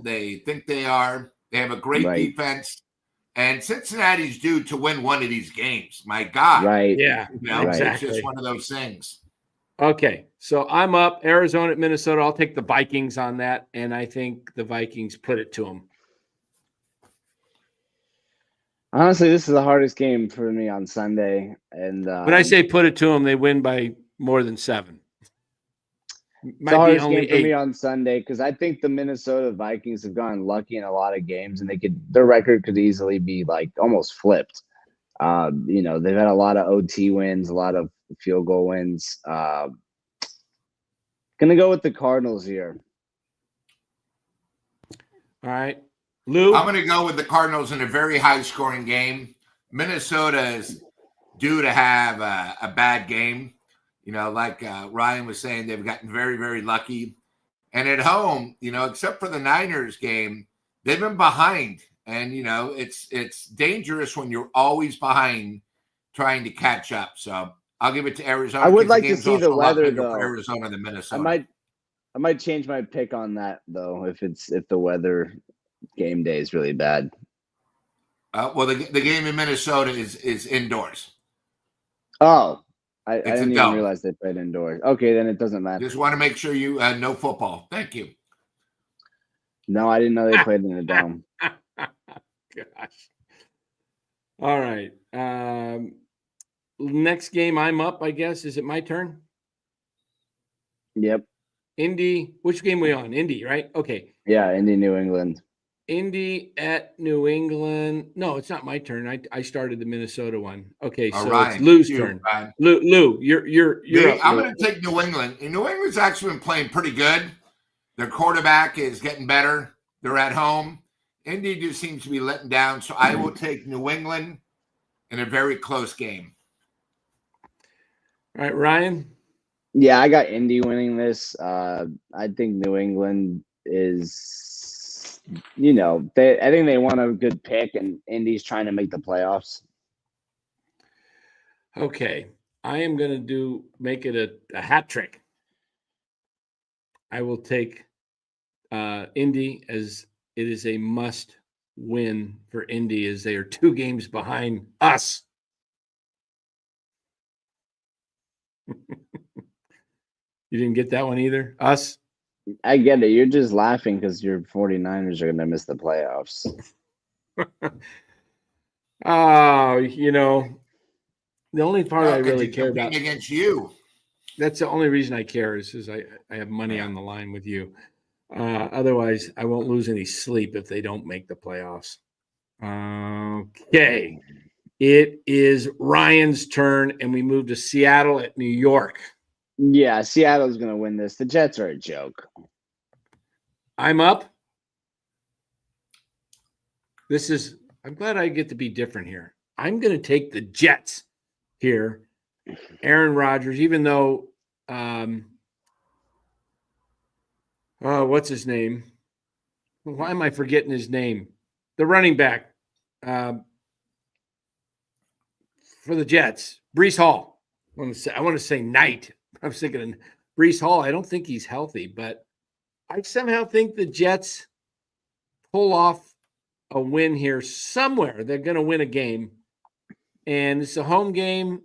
they think they are. They have a great defense. And Cincinnati's due to win one of these games. My God. Right. Yeah, exactly. It's just one of those things. Okay, so I'm up. Arizona at Minnesota. I'll take the Vikings on that, and I think the Vikings put it to them. Honestly, this is the hardest game for me on Sunday. And when I say put it to them, they win by more than 7. It's the hardest game for me on Sunday because I think the Minnesota Vikings have gotten lucky in a lot of games, and their record could easily be almost flipped. They've had a lot of OT wins, a lot of field goal wins. Gonna go with the Cardinals here. All right. Lou? I'm going to go with the Cardinals in a very high-scoring game. Minnesota is due to have a bad game. Like Ryan was saying, they've gotten very, very lucky. And at home, except for the Niners game, they've been behind. And, it's dangerous when you're always behind trying to catch up. So I'll give it to Arizona. I would like to see the weather, though. For Arizona than Minnesota. I might change my pick on that, though, if the weather game day is really bad. Well, the game in Minnesota is indoors. Oh, I didn't even realize they played indoors. Okay, then it doesn't matter. Just want to make sure you know football. Thank you. No, I didn't know they played in a dome. Gosh. All right. next game I'm up, I guess. Is it my turn? Yep. Indy. Which game we on? Indy, right? Okay. Yeah, Indy, New England. Indy at New England. No, it's not my turn. I started the Minnesota one. Okay, so Ryan, it's Lou's you, turn. Ryan. Lou, you're up. I'm Lou. going to take New England. And New England's actually been playing pretty good. Their quarterback is getting better. They're at home. Indy just seems to be letting down. So I will take New England in a very close game. All right, Ryan. Yeah, I got Indy winning this. I think New England is, I think they want a good pick, and Indy's trying to make the playoffs. Okay, I am going to make it a hat trick. I will take Indy, as it is a must win for Indy, as they are 2 games behind us. You didn't get that one either? Us? I get it. You're just laughing because your 49ers are going to miss the playoffs. Oh, the only part I really care about against you. That's the only reason I care is I have money on the line with you. Otherwise, I won't lose any sleep if they don't make the playoffs. Okay. It is Ryan's turn, and we move to Seattle at New York. Yeah, Seattle's going to win this. The Jets are a joke. I'm up. I'm glad I get to be different here. I'm going to take the Jets here. Aaron Rodgers, even though, what's his name? Why am I forgetting his name? The running back for the Jets, Breece Hall. I want to say Knight. I was thinking of Breece Hall. I don't think he's healthy, but I somehow think the Jets pull off a win here somewhere. They're going to win a game, and it's a home game.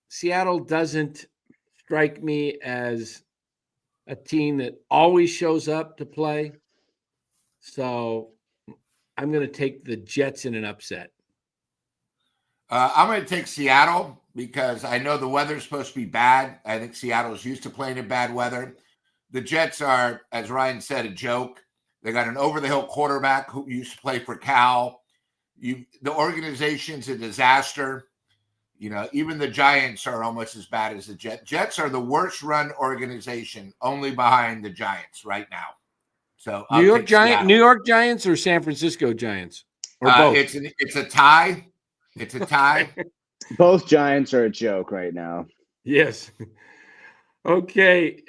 Seattle doesn't strike me as a team that always shows up to play. So I'm going to take the Jets in an upset. I'm going to take Seattle because I know the weather's supposed to be bad. I think Seattle's used to playing in bad weather. The Jets are, as Ryan said, a joke. They got an over-the-hill quarterback who used to play for Cal. The organization's a disaster. Even the Giants are almost as bad as the Jets. Jets are the worst run organization, only behind the Giants right now. So New York Giants or San Francisco Giants? Or both? It's a tie. It's a tie. Both Giants are a joke right now. Yes. Okay.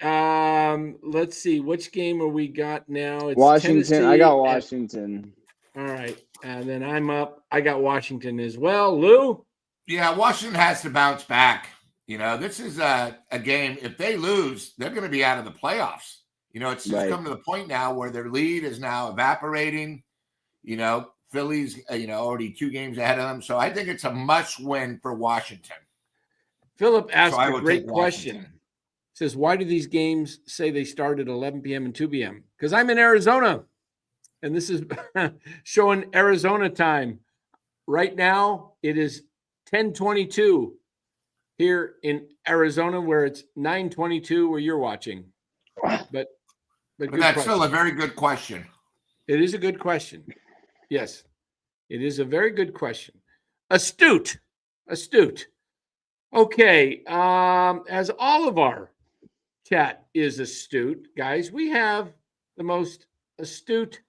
Let's see. Which game are we got now? It's Washington. Tennessee I got Washington. All right. And then I'm up. I got Washington as well. Lou? Yeah, Washington has to bounce back. This is a game. If they lose, they're going to be out of the playoffs. It's just come to the point now where their lead is now evaporating. Philly's, already 2 games ahead of them. So I think it's a must win for Washington. Philip asked a great question. Says, why do these games say they start at 11 p.m. and 2 p.m.? Because I'm in Arizona, and this is showing Arizona time. Right now, it is 10:22 here in Arizona, where it's 9:22 where you're watching. But that's still a very good question. It is a good question. Yes, it is a very good question. Astute. Okay, as all of our chat is astute, guys, we have the most astute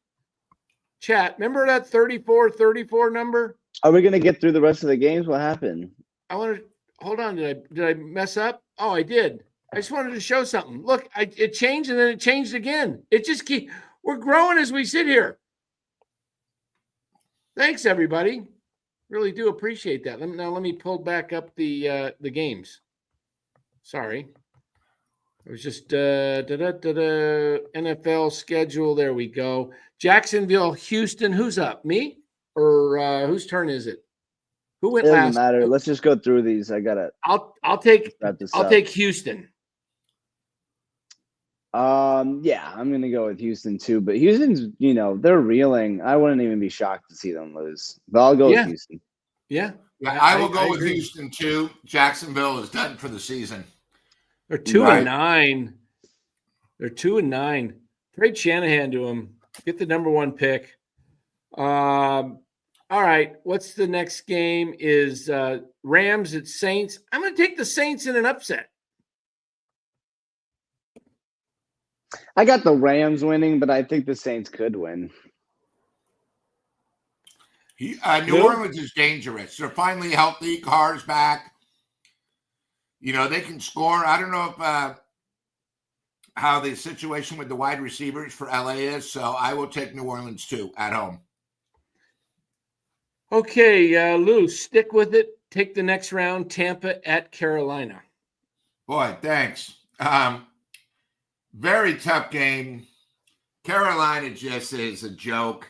chat. Remember that 34 number? Are we going to get through the rest of the games? What happened? Hold on. Did I mess up? Oh, I did. I just wanted to show something. Look, it changed and then it changed again. We're growing as we sit here. Thanks, everybody. Really do appreciate that. Let me pull back up the games. Sorry. It was just NFL schedule. There we go. Jacksonville, Houston. Who's up? Me? Or whose turn is it? Who went last? It doesn't matter. Let's just go through these. I got it. I'll take Houston. Yeah, I'm gonna go with Houston too. But Houston's, they're reeling. I wouldn't even be shocked to see them lose. But I'll go with Houston. Yeah. Yeah, I will go with Houston too. Jacksonville is done for the season. They're 2-9. They're 2-9. Trade Shanahan to him. Get the number 1 pick. All right. What's the next game? Is Rams at Saints. I'm going to take the Saints in an upset. I got the Rams winning, but I think the Saints could win. New Orleans is dangerous. They're finally healthy. Carr's back. They can score. I don't know if how the situation with the wide receivers for LA is, so I will take New Orleans too at home. Okay, Lou, stick with it. Take the next round. Tampa at Carolina. Boy, thanks. Very tough game. Carolina just is a joke.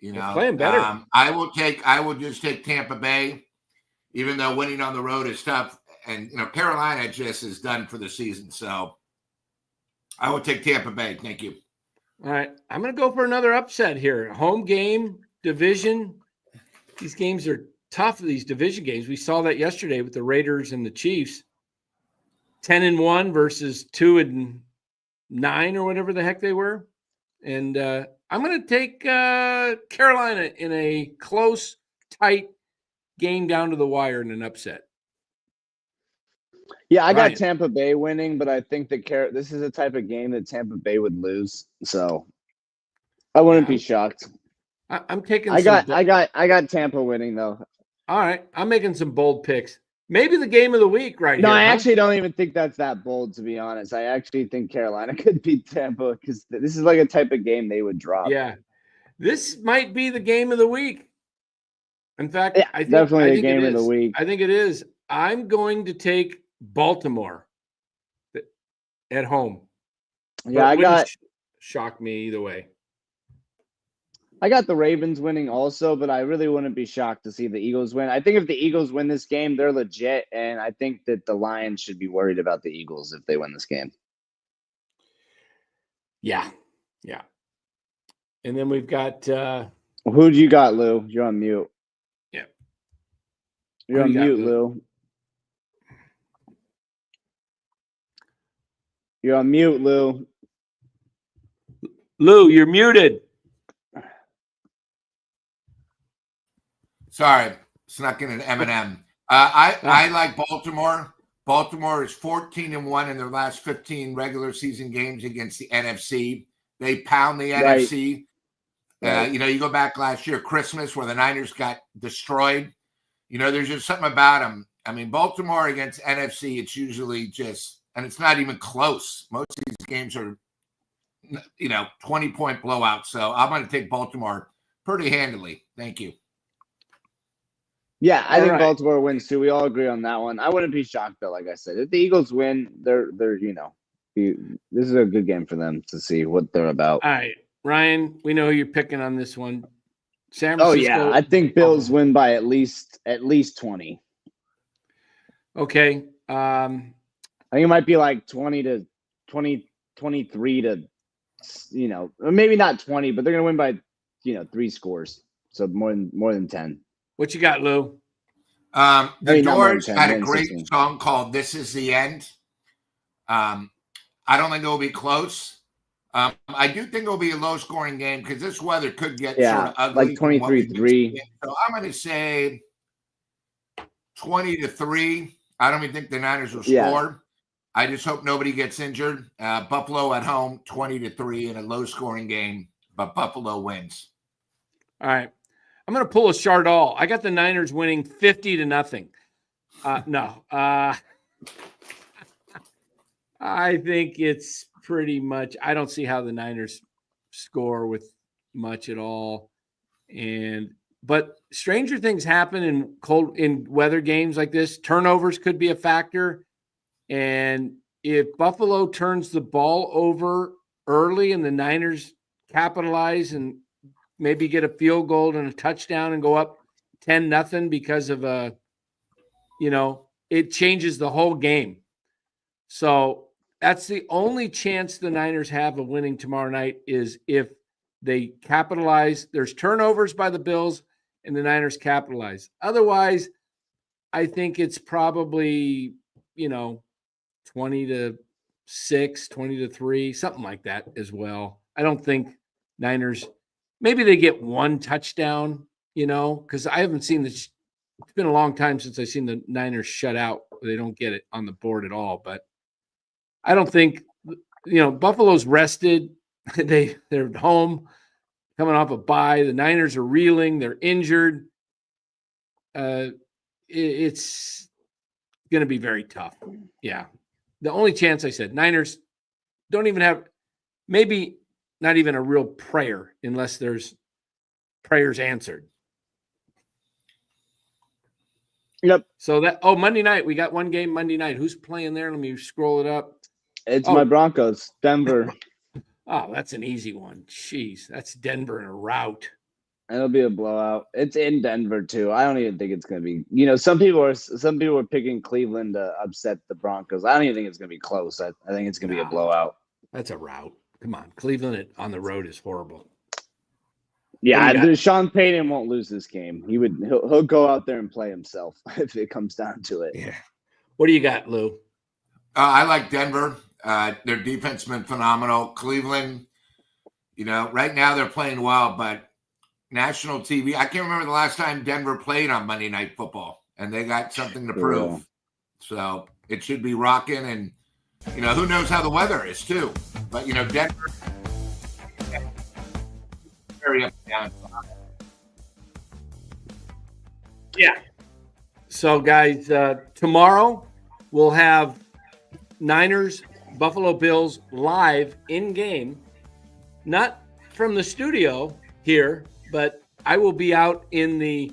They're playing better. I will just take Tampa Bay, even though winning on the road is tough. And Carolina just is done for the season. So I will take Tampa Bay. Thank you. All right. I'm going to go for another upset here. Home game, division. These games are tough, these division games. We saw that yesterday with the Raiders and the Chiefs. 10-1 versus 2-9 or whatever the heck they were. And I'm going to take Carolina in a close, tight game down to the wire in an upset. Yeah, I got Tampa Bay winning, but I think that this is a type of game that Tampa Bay would lose. So I wouldn't be shocked. I'm taking. I got Tampa winning though. All right, I'm making some bold picks. Maybe the game of the week right here. No, I actually don't even think that's that bold, to be honest. I actually think Carolina could beat Tampa because this is like a type of game they would drop. Yeah, this might be the game of the week. In fact, yeah, I think, definitely the game of the week. I think it is. I'm going to take Baltimore at home. Yeah, I got shock me either way. I got the Ravens winning also, but I really wouldn't be shocked to see the Eagles win. I think if the Eagles win this game, they're legit, and I think that the Lions should be worried about the Eagles if they win this game. Yeah. And then we've got who'd you got, Lou? You're on mute. Yeah. You're on mute, Lou. You're on mute, Lou. Lou, you're muted. Sorry, snuck in an M&M. I like Baltimore. Baltimore is 14-1 in their last 15 regular season games against the NFC. They pound the NFC. You go back last year, Christmas, where the Niners got destroyed. There's just something about them. I mean, Baltimore against NFC, it's usually just, and it's not even close. Most of these games are, 20-point blowouts. So I'm going to take Baltimore pretty handily. Thank you. Yeah, I think Baltimore wins too. We all agree on that one. I wouldn't be shocked though. Like I said, if the Eagles win, they're this is a good game for them to see what they're about. All right, Ryan, we know who you're picking on this one. San Francisco. Oh yeah, I think Bills win by at least 20. Okay. I think it might be like 23 to, maybe not 20, but they're gonna win by 3 scores, so more than 10. What you got, Lou? The Doors had a great song called "This Is the End." I don't think it will be close. I do think it will be a low-scoring game because this weather could get sort of ugly. Like 23-3. So I'm going to say 20-3. I don't even think the Niners will score. I just hope nobody gets injured. Buffalo at home, 20-3 in a low-scoring game, but Buffalo wins. All right. I'm going to pull a Chardall. I got the Niners winning 50-0. No. I think it's pretty much – I don't see how the Niners score with much at all. But stranger things happen in weather games like this. Turnovers could be a factor. And if Buffalo turns the ball over early and the Niners capitalize and maybe get a field goal and a touchdown and go up 10-0 because of it changes the whole game. So that's the only chance the Niners have of winning tomorrow night is if they capitalize. There's turnovers by the Bills and the Niners capitalize. Otherwise, I think it's probably, 20-6, 20-3, something like that as well. I don't think Niners, maybe they get one touchdown, because I haven't seen this. It's been a long time since I've seen the Niners shut out. They don't get it on the board at all. But I don't think, Buffalo's rested. They're home, coming off a bye. The Niners are reeling. They're injured. It's going to be very tough. Yeah. The only chance, I said, Niners don't even have, maybe not even a real prayer unless there's prayers answered. Yep. So Monday night, we got one game Monday night. Who's playing there? Let me scroll it up. It's my Broncos, Denver. Oh, that's an easy one. Jeez, that's Denver in a rout. It'll be a blowout. It's in Denver too. I don't even think it's going to be. Some people are picking Cleveland to upset the Broncos. I don't even think it's going to be close. I think it's going to be a blowout. That's a rout. Come on, Cleveland on the road is horrible. Yeah, Sean Payton won't lose this game. He'll go out there and play himself if it comes down to it. Yeah. What do you got, Lou? I like Denver. Their defense has been phenomenal. Cleveland, right now they're playing well, but national TV, I can't remember the last time Denver played on Monday Night Football, and they got something to prove. Yeah. So it should be rocking, and, who knows how the weather is, too. But, Denver, very up and down. Yeah. So, guys, tomorrow we'll have Niners, Buffalo Bills live in game, not from the studio here, but I will be out in the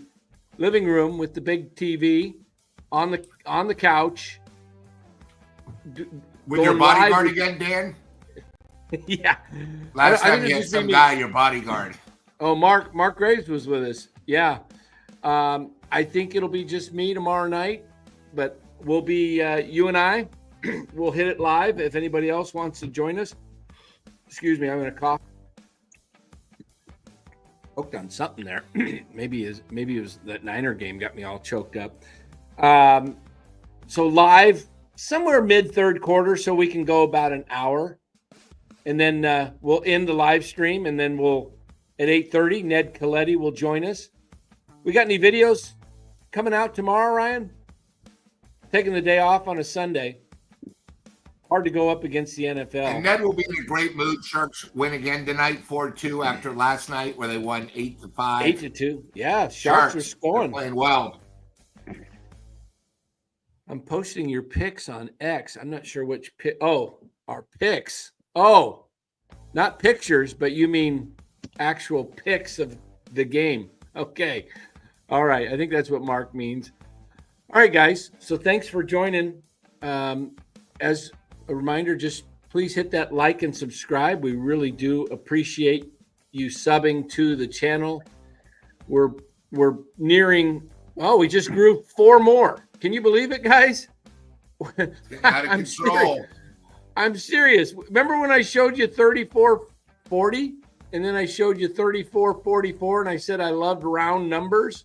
living room with the big TV on the couch. With your bodyguard again, Dan? Yeah. Last time you had some guy, your bodyguard. Oh, Mark Graves was with us. Yeah. I think it'll be just me tomorrow night, but we'll be you and I. We'll hit it live if anybody else wants to join us. Excuse me, I'm going to cough. Hooked on something there. maybe it was that Niner game got me all choked up. So live somewhere mid third quarter, so we can go about an hour, and then we'll end the live stream, and then we'll at 8:30. Ned Coletti will join us. We got any videos coming out tomorrow, Ryan? Taking the day off on a Sunday. Hard to go up against the NFL. And Ned will be in a great mood. Sharks win again tonight, 4-2 after last night where they won 8-5. 8-2. Yeah, Sharks are scoring. Playing well. I'm posting your picks on X. I'm not sure which pick. Oh, our picks. Oh, not pictures, but you mean actual picks of the game. Okay. All right. I think that's what Mark means. All right, guys. So thanks for joining. As a reminder, just please hit that like and subscribe. We really do appreciate you subbing to the channel. We're nearing, we just grew 4 more. Can you believe it, guys? Out of control. I'm serious. Remember when I showed you 34-40 and then I showed you 34-44 and I said I loved round numbers?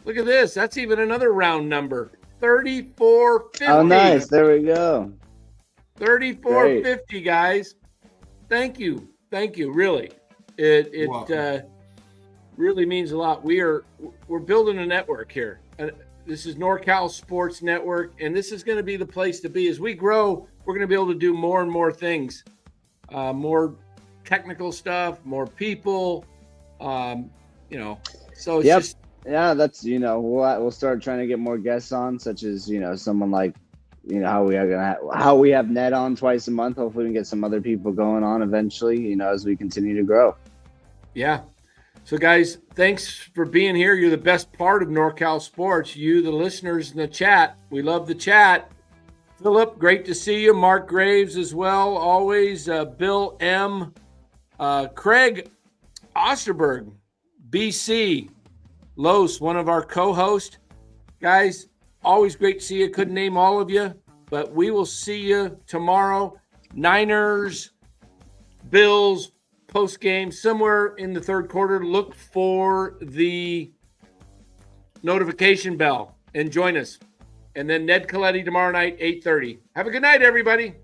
Look at this. That's even another round number. 34-50. Oh, nice. There we go. 34-50, guys. Thank you. Really. It really means a lot. We're building a network here. This is NorCal Sports Network, and this is going to be the place to be. As we grow, we're going to be able to do more and more things, more technical stuff, more people, So it's just. Yeah, that's we'll start trying to get more guests on, such as someone like how we have Ned on twice a month. Hopefully, we can get some other people going on eventually. As we continue to grow. Yeah. So, guys, thanks for being here. You're the best part of NorCal Sports. You, the listeners in the chat, we love the chat. Philip, great to see you. Mark Graves as well. Always. Bill M. Craig Osterberg, BC. Los, one of our co-hosts. Guys, always great to see you. Couldn't name all of you, but we will see you tomorrow. Niners, Bills, post-game, somewhere in the third quarter. Look for the notification bell. and join us. And then Ned Coletti tomorrow night, 8:30. Have a good night, everybody.